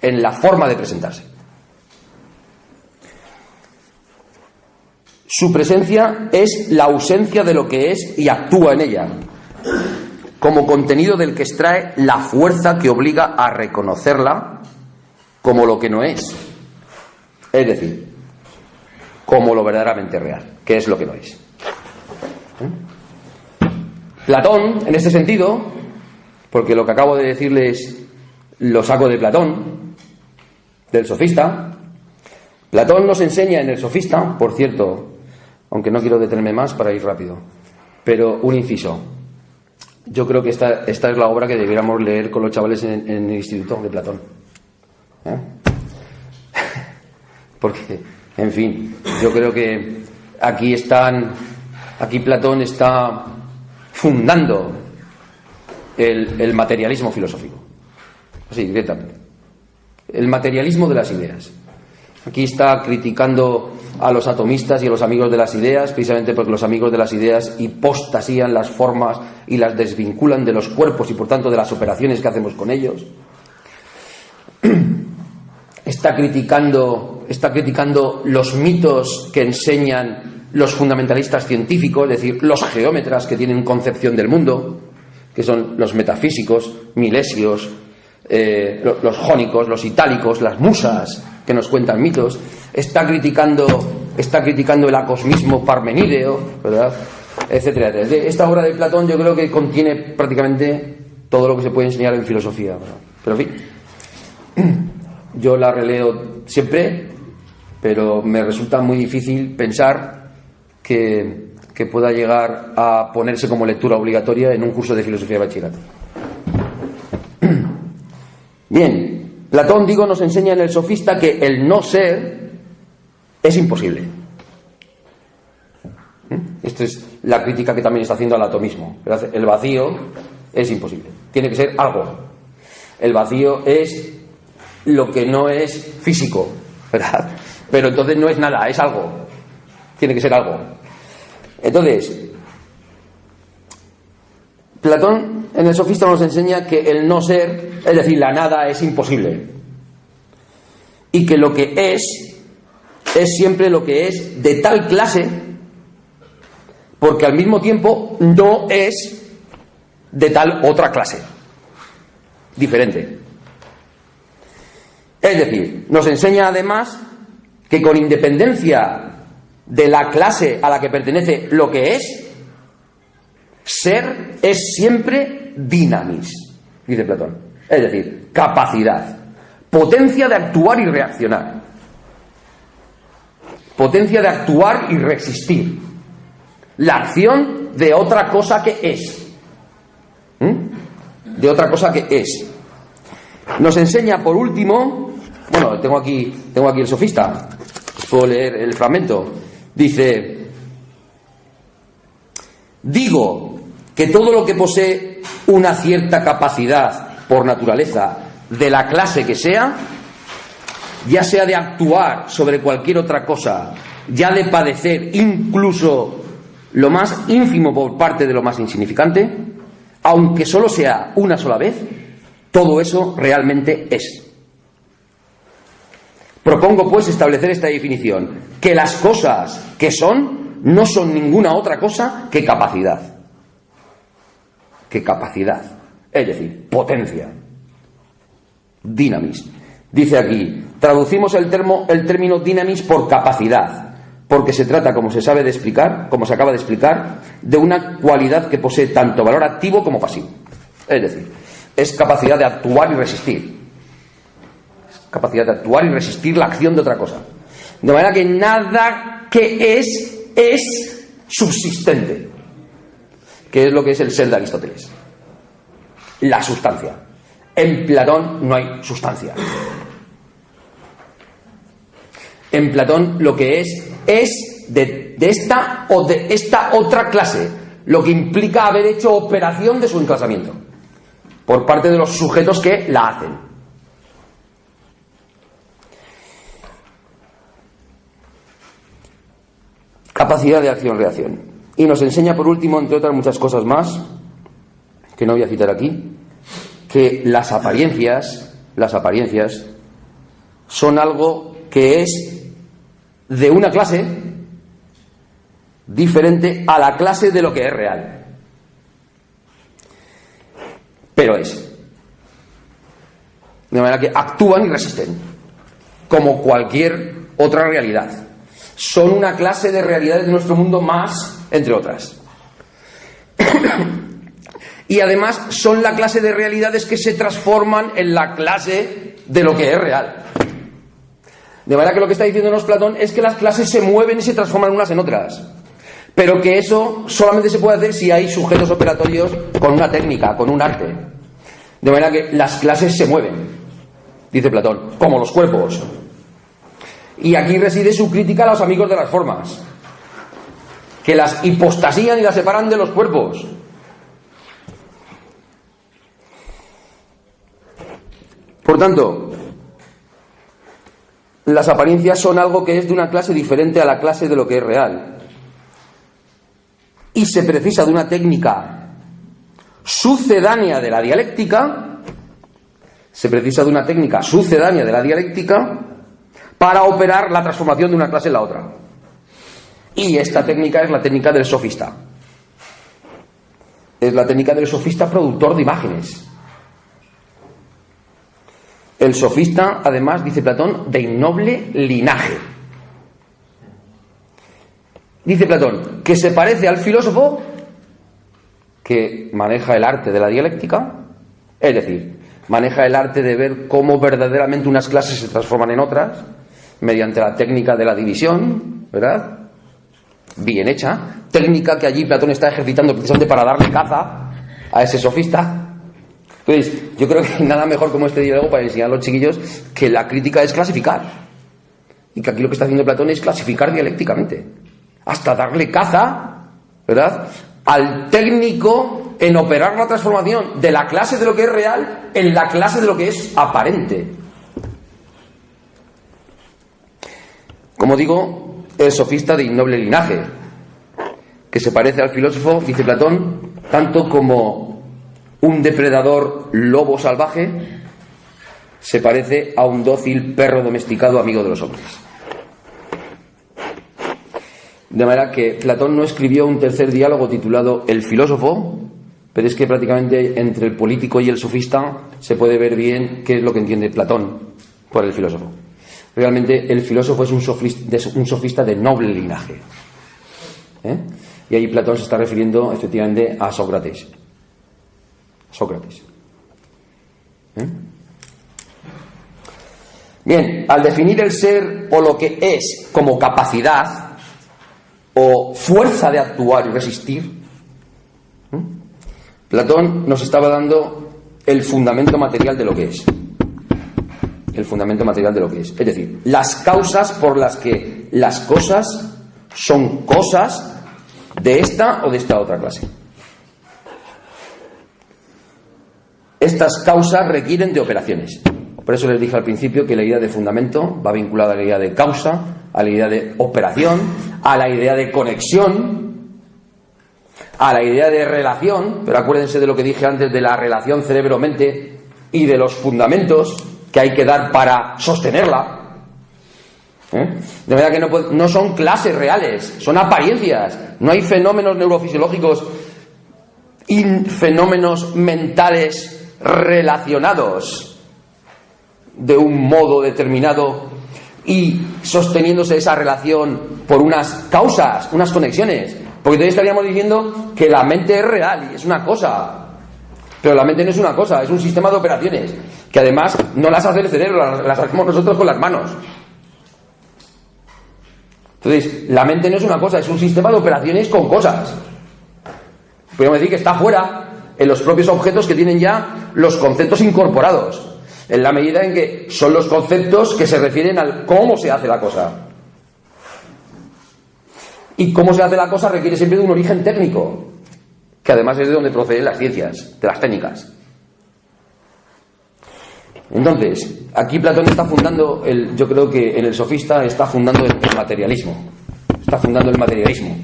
en la forma de presentarse. Su presencia es la ausencia de lo que es y actúa en ella, como contenido del que extrae la fuerza que obliga a reconocerla como lo que no es. Es decir, como lo verdaderamente real, que es lo que no es. Platón, en este sentido, porque lo que acabo de decirles lo saco de Platón, del Sofista. Platón nos enseña en el Sofista, por cierto, aunque no quiero detenerme más para ir rápido, pero un inciso. Yo creo que esta es la obra que debiéramos leer con los chavales en el instituto de Platón. Porque, en fin, yo creo que aquí Platón está fundando el materialismo filosófico. Así, directamente. El materialismo de las ideas. Aquí está criticando a los atomistas y a los amigos de las ideas, precisamente porque los amigos de las ideas hipostasían las formas y las desvinculan de los cuerpos y por tanto de las operaciones que hacemos con ellos. Está criticando los mitos que enseñan los fundamentalistas científicos, es decir, los geómetras que tienen concepción del mundo, que son los metafísicos, milesios, los jónicos, los itálicos, las musas que nos cuentan mitos. Está criticando el acosmismo parmenídeo, ¿verdad? Etcétera, etcétera. Esta obra de Platón yo creo que contiene prácticamente todo lo que se puede enseñar en filosofía, ¿verdad? Pero en fin, yo la releo siempre, pero me resulta muy difícil pensar que pueda llegar a ponerse como lectura obligatoria en un curso de filosofía de bachillerato. Bien, Platón, nos enseña en el Sofista que el no ser es imposible. Esta es la crítica que también está haciendo al atomismo. El vacío es imposible. Tiene que ser algo. El vacío es lo que no es físico, ¿verdad? Pero entonces no es nada, es algo. Tiene que ser algo. Entonces, Platón en el Sofista nos enseña que el no ser, es decir, la nada, es imposible. Y que lo que es siempre lo que es de tal clase, porque al mismo tiempo no es de tal otra clase, diferente. Es decir, nos enseña además que con independencia de la clase a la que pertenece lo que es, ser es siempre dinamis, dice Platón. Es decir, capacidad, potencia de actuar y reaccionar, potencia de actuar y resistir, la acción de otra cosa que es. De otra cosa que es. Nos enseña por último, bueno, tengo aquí el Sofista, os puedo leer el fragmento. Dice: digo que todo lo que posee una cierta capacidad por naturaleza, de la clase que sea, ya sea de actuar sobre cualquier otra cosa, ya de padecer incluso lo más ínfimo por parte de lo más insignificante, aunque solo sea una sola vez, todo eso realmente es. Propongo pues establecer esta definición: que las cosas que son no son ninguna otra cosa que capacidad. Que capacidad, es decir, potencia, dinamis. Dice aquí, traducimos el término dinamis por capacidad, porque se trata, como se acaba de explicar, de una cualidad que posee tanto valor activo como pasivo. Es decir, es capacidad de actuar y resistir. Es capacidad de actuar y resistir la acción de otra cosa. De manera que nada que es subsistente, que es lo que es el ser de Aristóteles. La sustancia. En Platón no hay sustancia. En Platón lo que es de esta o de esta otra clase, lo que implica haber hecho operación de su enclasamiento por parte de los sujetos que la hacen. Capacidad de acción-reacción. Y nos enseña por último, entre otras muchas cosas más, que no voy a citar aquí, que las apariencias son algo que es de una clase diferente a la clase de lo que es real. Pero es. De manera que actúan y resisten, como cualquier otra realidad. Son una clase de realidades de nuestro mundo más, entre otras. Y además son la clase de realidades que se transforman en la clase de lo que es real. De manera que lo que está diciéndonos Platón es que las clases se mueven y se transforman unas en otras. Pero que eso solamente se puede hacer si hay sujetos operatorios con una técnica, con un arte. De manera que las clases se mueven, dice Platón, como los cuerpos. Y aquí reside su crítica a los amigos de las formas, que las hipostasían y las separan de los cuerpos. Por tanto, las apariencias son algo que es de una clase diferente a la clase de lo que es real. Y se precisa de una técnica sucedánea de la dialéctica, para operar la transformación de una clase en la otra. Y esta técnica es la técnica del sofista. Es la técnica del sofista productor de imágenes. El sofista, además, dice Platón, de innoble linaje. Dice Platón que se parece al filósofo que maneja el arte de la dialéctica, es decir, maneja el arte de ver cómo verdaderamente unas clases se transforman en otras mediante la técnica de la división, ¿verdad? Bien hecha, técnica que allí Platón está ejercitando precisamente para darle caza a ese sofista. Entonces, yo creo que nada mejor como este diálogo para enseñar a los chiquillos que la crítica es clasificar. Y que aquí lo que está haciendo Platón es clasificar dialécticamente. Hasta darle caza, ¿verdad?, al técnico en operar la transformación de la clase de lo que es real en la clase de lo que es aparente. Como digo, el sofista de innoble linaje, que se parece al filósofo, dice Platón, tanto como un depredador lobo salvaje se parece a un dócil perro domesticado amigo de los hombres. De manera que Platón no escribió un tercer diálogo titulado El filósofo, pero es que prácticamente entre el político y el sofista se puede ver bien qué es lo que entiende Platón por el filósofo. Realmente el filósofo es un sofista de noble linaje. Y ahí Platón se está refiriendo efectivamente a Sócrates. Bien, al definir el ser o lo que es como capacidad o fuerza de actuar y resistir, Platón nos estaba dando el fundamento material de lo que es. El fundamento material de lo que es. Es decir, las causas por las que las cosas son cosas de esta o de esta otra clase. Estas causas requieren de operaciones. Por eso les dije al principio que la idea de fundamento va vinculada a la idea de causa, a la idea de operación, a la idea de conexión, a la idea de relación. Pero acuérdense de lo que dije antes de la relación cerebro-mente y de los fundamentos que hay que dar para sostenerla. De manera que no son clases reales, son apariencias. No hay fenómenos neurofisiológicos y fenómenos mentales relacionados de un modo determinado y sosteniéndose esa relación por unas causas, unas conexiones. Porque entonces estaríamos diciendo que la mente es real y es una cosa. Pero la mente no es una cosa, es un sistema de operaciones que además no las hace el cerebro, las hacemos nosotros con las manos. Entonces, la mente no es una cosa, es un sistema de operaciones con cosas. Podemos decir que está fuera en los propios objetos que tienen ya los conceptos incorporados, en la medida en que son los conceptos que se refieren al cómo se hace la cosa. Y cómo se hace la cosa requiere siempre de un origen técnico, que además es de donde proceden las ciencias, de las técnicas. Entonces, aquí Platón está fundando, yo creo que en el sofista está fundando el materialismo. Está fundando el materialismo.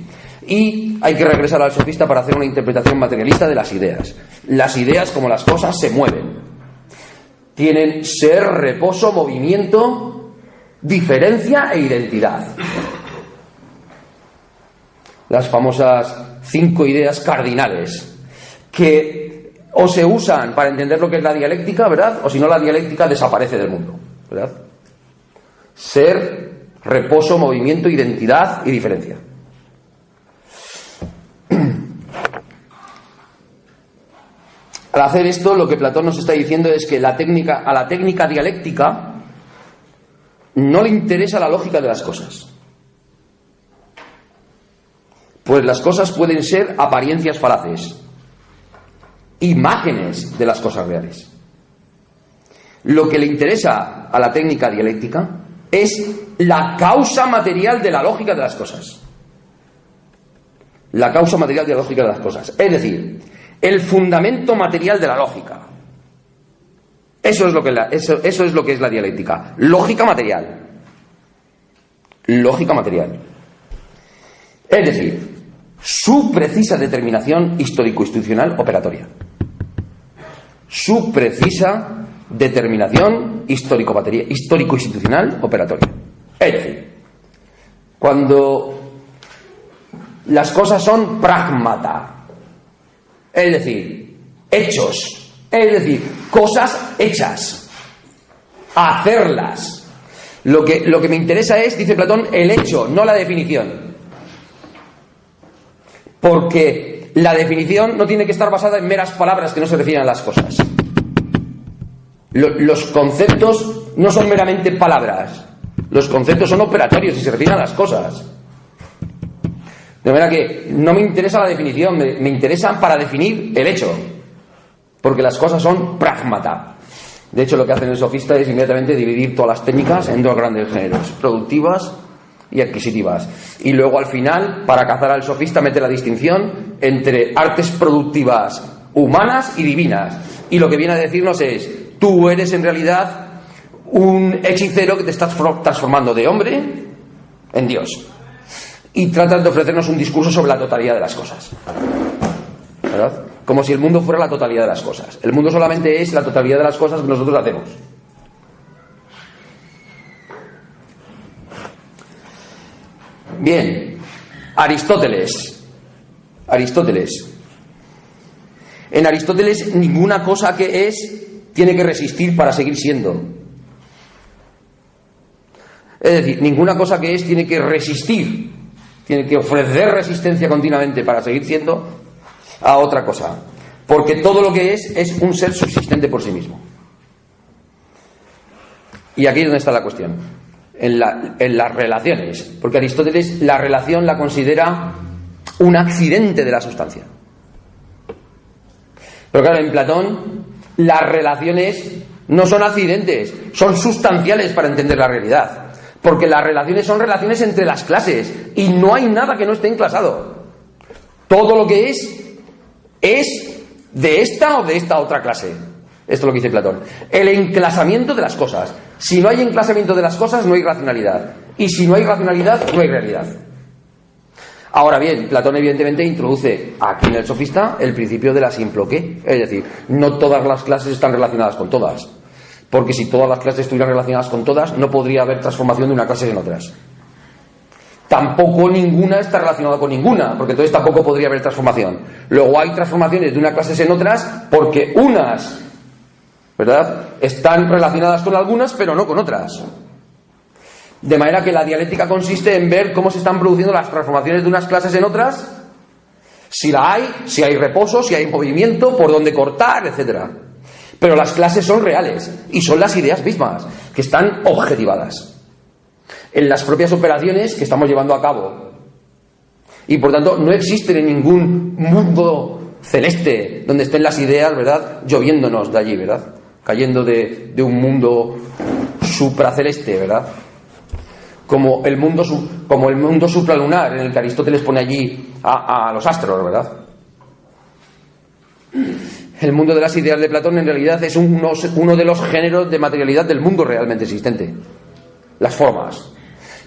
Y hay que regresar al sofista para hacer una interpretación materialista de las ideas. Las ideas, como las cosas, se mueven. Tienen ser, reposo, movimiento, diferencia e identidad. las famosas 5 ideas cardinales, que o se usan para entender lo que es la dialéctica, ¿verdad? O si no, la dialéctica desaparece del mundo, ¿verdad? Ser, reposo, movimiento, identidad y diferencia. Al hacer esto, lo que Platón nos está diciendo es que a la técnica dialéctica no le interesa la lógica de las cosas. Pues las cosas pueden ser apariencias falaces, imágenes de las cosas reales. Lo que le interesa a la técnica dialéctica es la causa material de la lógica de las cosas. La causa material de la lógica de las cosas. Es decir, el fundamento material de la lógica. Eso es lo que es la dialéctica. Lógica material. Lógica material. Es decir, su precisa determinación histórico-institucional operatoria. Su precisa determinación histórico-institucional operatoria. Es decir, cuando las cosas son pragmata, es decir, hechos, es decir, cosas hechas, hacerlas. Lo que me interesa es, dice Platón, el hecho, no la definición. Porque la definición no tiene que estar basada en meras palabras que no se refieren a las cosas. Los conceptos no son meramente palabras. Los conceptos son operatorios y se refieren a las cosas. De manera que no me interesa la definición, me interesa para definir el hecho. Porque las cosas son pragmata. De hecho, lo que hacen el sofista es inmediatamente dividir todas las técnicas en 2 grandes géneros: productivas y adquisitivas. Y luego al final, para cazar al sofista, mete la distinción entre artes productivas humanas y divinas. Y lo que viene a decirnos es: tú eres en realidad un hechicero que te estás transformando de hombre en Dios. Y tratan de ofrecernos un discurso sobre la totalidad de las cosas, ¿verdad? Como si el mundo fuera la totalidad de las cosas. El mundo solamente es la totalidad de las cosas que nosotros hacemos. Bien, Aristóteles. En Aristóteles, ninguna cosa que es tiene que resistir para seguir siendo. Es decir, ninguna cosa que es tiene que resistir, tiene que ofrecer resistencia continuamente para seguir siendo a otra cosa. Porque todo lo que es un ser subsistente por sí mismo. Y aquí es donde está la cuestión. En las relaciones. Porque Aristóteles la relación la considera un accidente de la sustancia. Pero claro, en Platón las relaciones no son accidentes, son sustanciales para entender la realidad. Porque las relaciones son relaciones entre las clases y no hay nada que no esté enclasado. Todo lo que es de esta o de esta otra clase. Esto es lo que dice Platón. El enclasamiento de las cosas. Si no hay enclasamiento de las cosas, no hay racionalidad. Y si no hay racionalidad, no hay realidad. Ahora bien, Platón evidentemente introduce aquí en el sofista el principio de la simploqué. Es decir, no todas las clases están relacionadas con todas. Porque si todas las clases estuvieran relacionadas con todas, no podría haber transformación de una clase en otras. Tampoco ninguna está relacionada con ninguna, porque entonces tampoco podría haber transformación. Luego hay transformaciones de una clase en otras porque unas, ¿verdad?, están relacionadas con algunas, pero no con otras. De manera que la dialéctica consiste en ver cómo se están produciendo las transformaciones de unas clases en otras, si la hay, si hay reposo, si hay movimiento, por dónde cortar, etcétera. Pero las clases son reales y son las ideas mismas, que están objetivadas en las propias operaciones que estamos llevando a cabo. Y por tanto no existen en ningún mundo celeste donde estén las ideas, ¿verdad?, lloviéndonos de allí, ¿verdad?, cayendo de un mundo supraceleste, ¿verdad?, como el mundo supralunar en el que Aristóteles pone allí a los astros, ¿verdad? El mundo de las ideas de Platón en realidad es uno de los géneros de materialidad del mundo realmente existente. Las formas.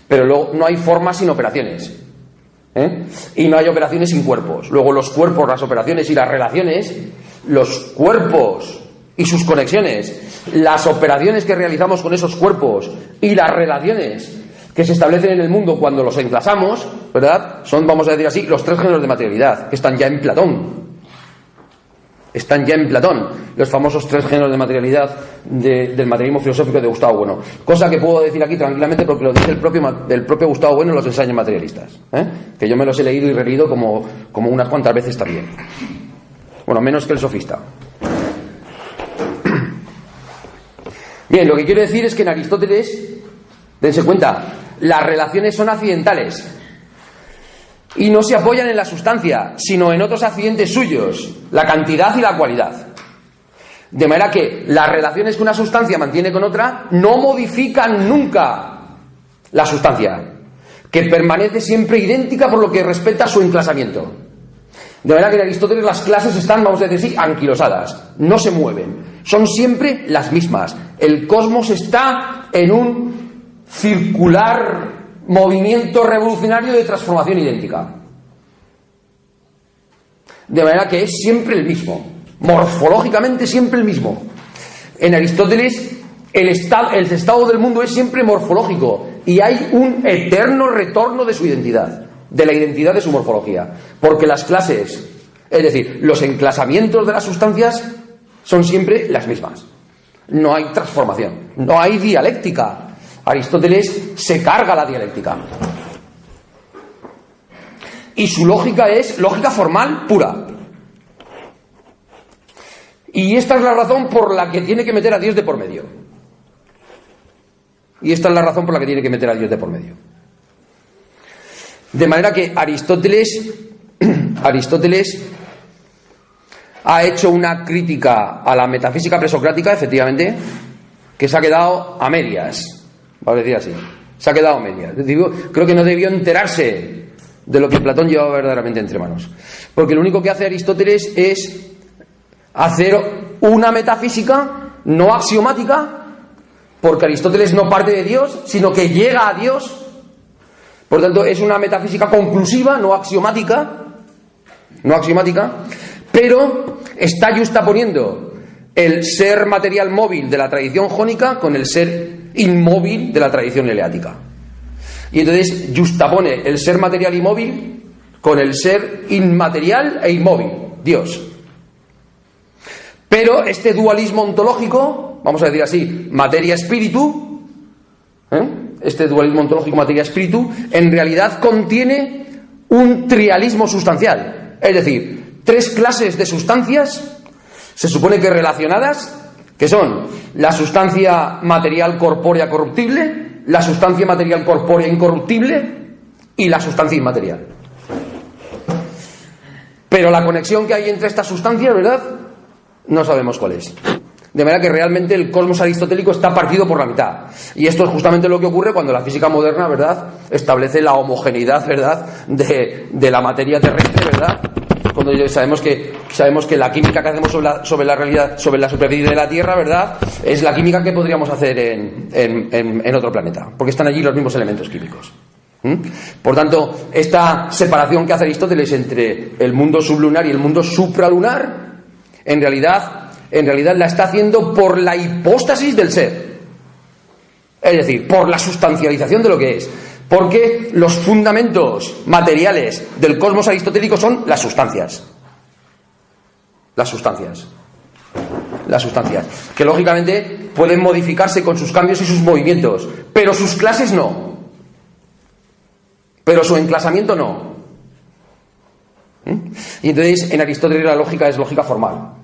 Pero luego no hay formas sin operaciones. Y no hay operaciones sin cuerpos. Luego los cuerpos, las operaciones y las relaciones, los cuerpos y sus conexiones, las operaciones que realizamos con esos cuerpos y las relaciones que se establecen en el mundo cuando los enclasamos, ¿verdad? Son, vamos a decir así, los 3 géneros de materialidad, que están ya en Platón. Están ya en Platón, los famosos 3 géneros de materialidad del materialismo filosófico de Gustavo Bueno. Cosa que puedo decir aquí tranquilamente porque lo dice el propio Gustavo Bueno en los ensayos materialistas. Que yo me los he leído y releído como unas cuantas veces también. Bueno, menos que el sofista. Bien, lo que quiero decir es que en Aristóteles, dense cuenta, las relaciones son accidentales y no se apoyan en la sustancia, sino en otros accidentes suyos, la cantidad y la cualidad. De manera que las relaciones que una sustancia mantiene con otra no modifican nunca la sustancia, que permanece siempre idéntica por lo que respecta a su enclasamiento. De manera que en Aristóteles las clases están, vamos a decir, anquilosadas, no se mueven, son siempre las mismas. El cosmos está en un circular movimiento revolucionario de transformación idéntica. De manera que es siempre el mismo, morfológicamente siempre el mismo. En Aristóteles el estado del mundo es siempre morfológico y hay un eterno retorno de su identidad, de la identidad de su morfología, porque las clases, es decir, los enclasamientos de las sustancias son siempre las mismas. No hay transformación, no hay dialéctica. Aristóteles se carga la dialéctica. Y su lógica es lógica formal pura. Y esta es la razón por la que tiene que meter a Dios de por medio. Y esta es la razón por la que tiene que meter a Dios de por medio. De manera que Aristóteles ha hecho una crítica a la metafísica presocrática, efectivamente, que se ha quedado a medias. Vamos a decir así, se ha quedado a medias. Creo que no debió enterarse de lo que Platón llevaba verdaderamente entre manos. Porque lo único que hace Aristóteles es hacer una metafísica no axiomática, porque Aristóteles no parte de Dios, sino que llega a Dios. Por tanto, es una metafísica conclusiva, no axiomática, pero está justaponiendo el ser material móvil de la tradición jónica con el ser inmóvil de la tradición eleática. Y entonces justapone el ser material y móvil con el ser inmaterial e inmóvil, Dios. Pero este dualismo ontológico, vamos a decir así, materia-espíritu, este dualismo ontológico materia-espíritu, en realidad contiene un trialismo sustancial. Es decir, 3 clases de sustancias, se supone que relacionadas, que son la sustancia material corpórea corruptible, la sustancia material corpórea incorruptible y la sustancia inmaterial. Pero la conexión que hay entre estas sustancias, ¿verdad?, no sabemos cuál es. De manera que realmente el cosmos aristotélico está partido por la mitad. Y esto es justamente lo que ocurre cuando la física moderna, ¿verdad?, establece la homogeneidad, ¿verdad?, de la materia terrestre, ¿verdad?, cuando sabemos que la química que hacemos sobre la realidad, sobre la superficie de la Tierra, ¿verdad?, es la química que podríamos hacer en otro planeta, porque están allí los mismos elementos químicos. Por tanto, esta separación que hace Aristóteles entre el mundo sublunar y el mundo supralunar, en realidad la está haciendo por la hipóstasis del ser, es decir, por la sustancialización de lo que es. Porque los fundamentos materiales del cosmos aristotélico son las sustancias. Las sustancias. Que lógicamente pueden modificarse con sus cambios y sus movimientos, pero sus clases no. Pero su enclasamiento no. Y entonces en Aristóteles la lógica es lógica formal.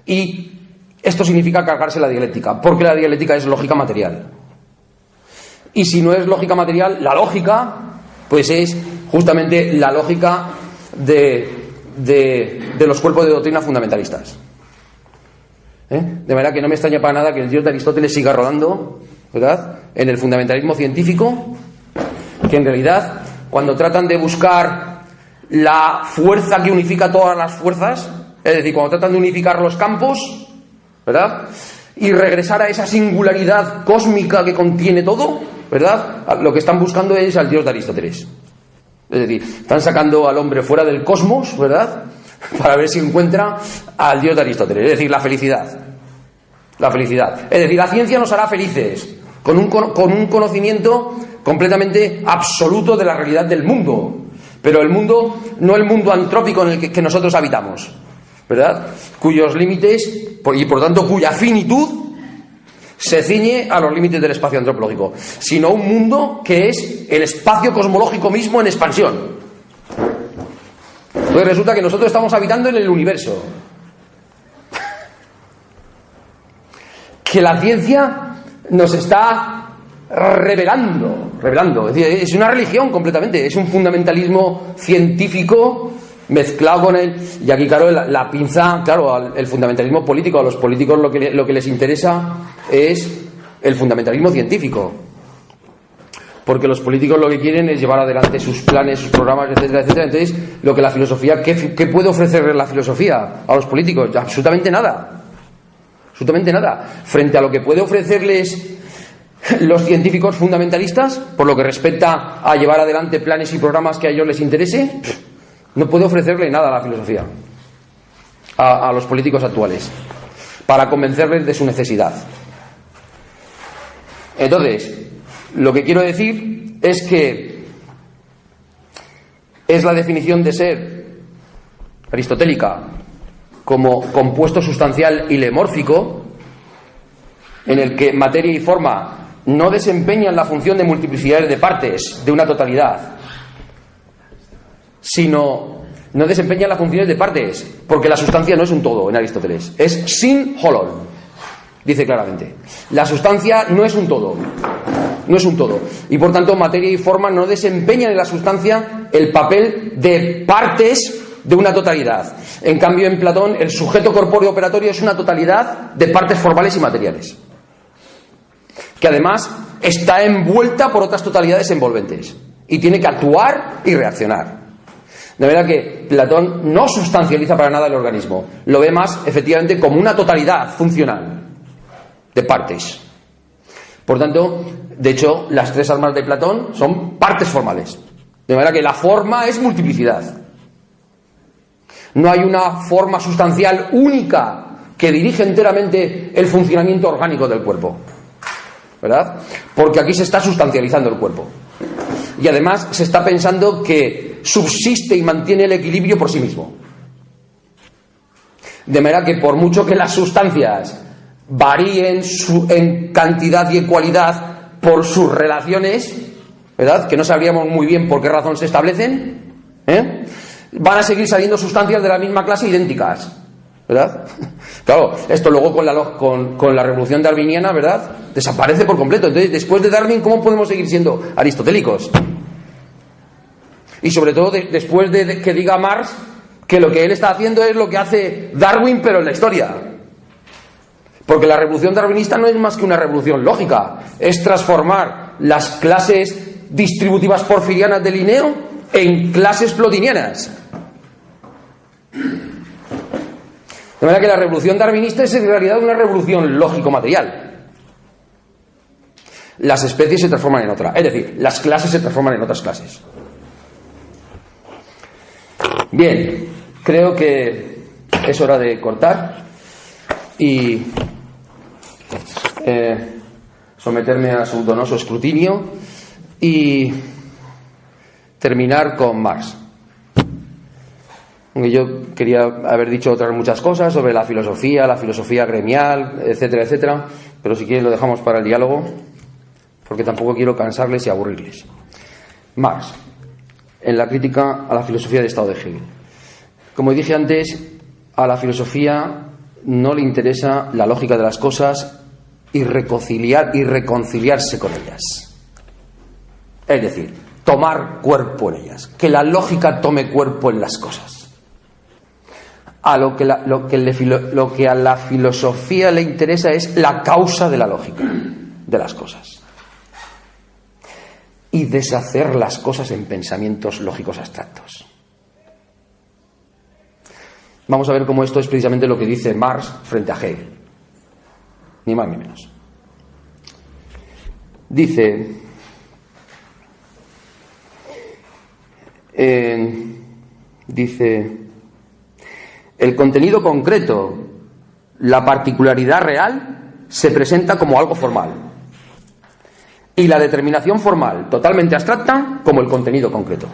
Y esto significa cargarse la dialéctica, porque la dialéctica es lógica material. Y si no es lógica material, la lógica, pues es justamente la lógica de los cuerpos de doctrina fundamentalistas. De manera que no me extraña para nada que el Dios de Aristóteles siga rodando, ¿verdad?, en el fundamentalismo científico, que en realidad, cuando tratan de buscar la fuerza que unifica todas las fuerzas, es decir, cuando tratan de unificar los campos, ¿verdad?, y regresar a esa singularidad cósmica que contiene todo, ¿verdad?, lo que están buscando es al Dios de Aristóteles. Es decir, están sacando al hombre fuera del cosmos, ¿verdad?, para ver si encuentra al Dios de Aristóteles. Es decir, la felicidad. Es decir, la ciencia nos hará felices con un conocimiento completamente absoluto de la realidad del mundo, pero el mundo, no el mundo antrópico en el que nosotros habitamos, ¿verdad? Cuyos límites, y por tanto cuya finitud se ciñe a los límites del espacio antropológico, sino un mundo que es el espacio cosmológico mismo en expansión. Entonces resulta que nosotros estamos habitando en el universo, que la ciencia nos está revelando. Es decir, es una religión completamente, es un fundamentalismo científico mezclado con el... Y aquí, claro, la pinza, claro, el fundamentalismo político. A los políticos lo que les interesa es el fundamentalismo científico. Porque los políticos lo que quieren es llevar adelante sus planes, sus programas, etcétera, etcétera. Entonces, lo que la filosofía... ¿Qué puede ofrecerle la filosofía a los políticos? Absolutamente nada. Absolutamente nada. Frente a lo que puede ofrecerles los científicos fundamentalistas, por lo que respecta a llevar adelante planes y programas que a ellos les interese, no puede ofrecerle nada a la filosofía, a los políticos actuales, para convencerles de su necesidad. Entonces, lo que quiero decir es que es la definición de ser aristotélica como compuesto sustancial ilemórfico, en el que materia y forma no desempeñan la función de multiplicidades de partes de una totalidad, sino no desempeñan las funciones de partes, porque la sustancia no es un todo en Aristóteles, es sin holon, dice claramente. La sustancia no es un todo, y por tanto materia y forma no desempeñan en la sustancia el papel de partes de una totalidad. En cambio, en Platón, el sujeto corpóreo operatorio es una totalidad de partes formales y materiales, que además está envuelta por otras totalidades envolventes y tiene que actuar y reaccionar. De manera que Platón no sustancializa para nada el organismo, lo ve más efectivamente como una totalidad funcional de partes. Por tanto, de hecho, las tres almas de Platón son partes formales, de manera que la forma es multiplicidad. No hay una forma sustancial única que dirige enteramente el funcionamiento orgánico del cuerpo, ¿verdad? Porque aquí se está sustancializando el cuerpo. Y además se está pensando que subsiste y mantiene el equilibrio por sí mismo. De manera que por mucho que las sustancias varíen en cantidad y en cualidad por sus relaciones, ¿verdad? Que no sabríamos muy bien por qué razón se establecen, van a seguir saliendo sustancias de la misma clase idénticas, ¿verdad? Claro, esto luego con la revolución darwiniana, ¿verdad?, desaparece por completo. Entonces, después de Darwin, ¿cómo podemos seguir siendo aristotélicos? Y sobre todo después de que diga Marx que lo que él está haciendo es lo que hace Darwin, pero en la historia. Porque la revolución darwinista no es más que una revolución lógica, es transformar las clases distributivas porfirianas de Linneo en clases plotinianas. De manera que la revolución darwinista es en realidad una revolución lógico-material. Las especies se transforman en otra, es decir, las clases se transforman en otras clases. Bien, creo que es hora de cortar y someterme a su donoso escrutinio y terminar con Marx. Aunque yo quería haber dicho otras muchas cosas sobre la filosofía gremial, etcétera, etcétera, pero si quieren lo dejamos para el diálogo, porque tampoco quiero cansarles y aburrirles. Marx, en la crítica a la filosofía de Estado de Hegel. Como dije antes, a la filosofía no le interesa la lógica de las cosas y reconciliarse con ellas. Es decir, tomar cuerpo en ellas, que la lógica tome cuerpo en las cosas. Lo que a la filosofía le interesa es la causa de la lógica de las cosas y deshacer las cosas en pensamientos lógicos abstractos. Vamos a ver cómo esto es precisamente lo que dice Marx frente a Hegel, ni más ni menos. Dice el contenido concreto, la particularidad real, se presenta como algo formal. y la determinación formal totalmente abstracta como el contenido concreto.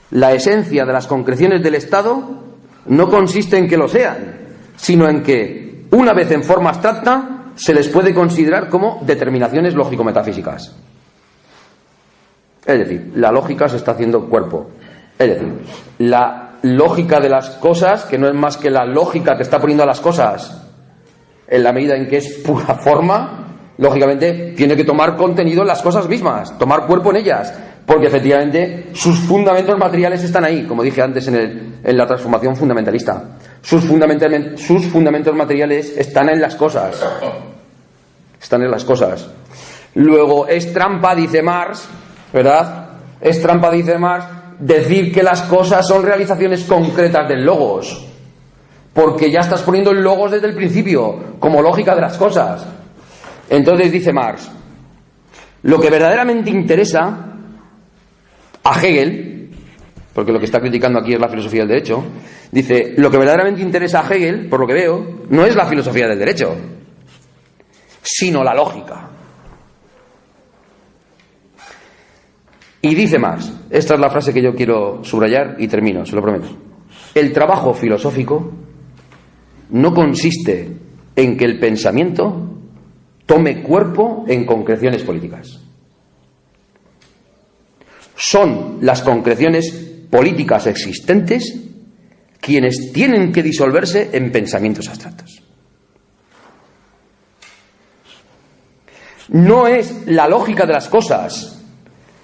La esencia de las concreciones del Estado no consiste en que lo sean, sino en que, una vez en forma abstracta, se les puede considerar como determinaciones lógico-metafísicas. Es decir, la lógica se está haciendo cuerpo. Es decir, la lógica de las cosas, que no es más que la lógica que está poniendo a las cosas, en la medida en que es pura forma, lógicamente tiene que tomar contenido en las cosas mismas, tomar cuerpo en ellas, porque efectivamente sus fundamentos materiales están ahí, como dije antes en la transformación fundamentalista. Sus fundamentos materiales están en las cosas. Están en las cosas. Luego, es trampa, dice Marx, ¿verdad? Es trampa, dice Marx, decir que las cosas son realizaciones concretas del logos, porque ya estás poniendo el logos desde el principio, como lógica de las cosas. Entonces dice Marx, lo que verdaderamente interesa a Hegel, porque lo que está criticando aquí es la filosofía del derecho, dice, lo que verdaderamente interesa a Hegel, por lo que veo, no es la filosofía del derecho, sino la lógica. Y dice Marx, esta es la frase que yo quiero subrayar y termino, se lo prometo. El trabajo filosófico no consiste en que el pensamiento tome cuerpo en concreciones políticas. Son las concreciones políticas existentes quienes tienen que disolverse en pensamientos abstractos. No es la lógica de las cosas,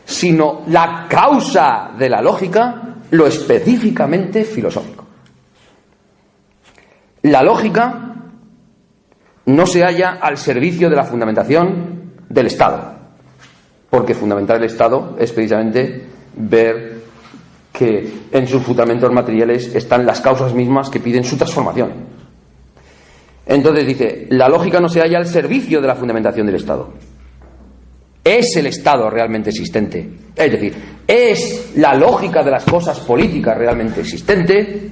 sino la causa de la lógica, lo específicamente filosófico. La lógica no se halla al servicio de la fundamentación del Estado, porque fundamentar el Estado es precisamente ver que en sus fundamentos materiales están las causas mismas que piden su transformación. Entonces dice, la lógica no se halla al servicio de la fundamentación del Estado. Es el Estado realmente existente. Es decir, es la lógica de las cosas políticas realmente existente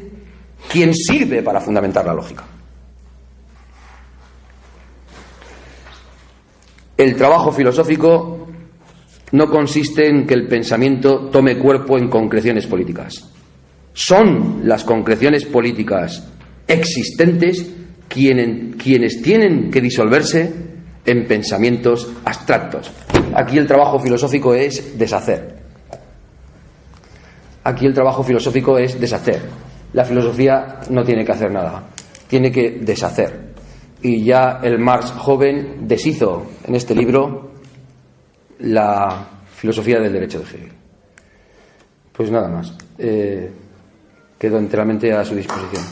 quien sirve para fundamentar la lógica. El trabajo filosófico no consiste en que el pensamiento tome cuerpo en concreciones políticas. Son las concreciones políticas existentes quienes tienen que disolverse en pensamientos abstractos. Aquí el trabajo filosófico es deshacer. Aquí el trabajo filosófico es deshacer. La filosofía no tiene que hacer nada, tiene que deshacer. Y ya el Marx joven deshizo en este libro la filosofía del derecho de Hegel. Pues nada más. Quedo enteramente a su disposición.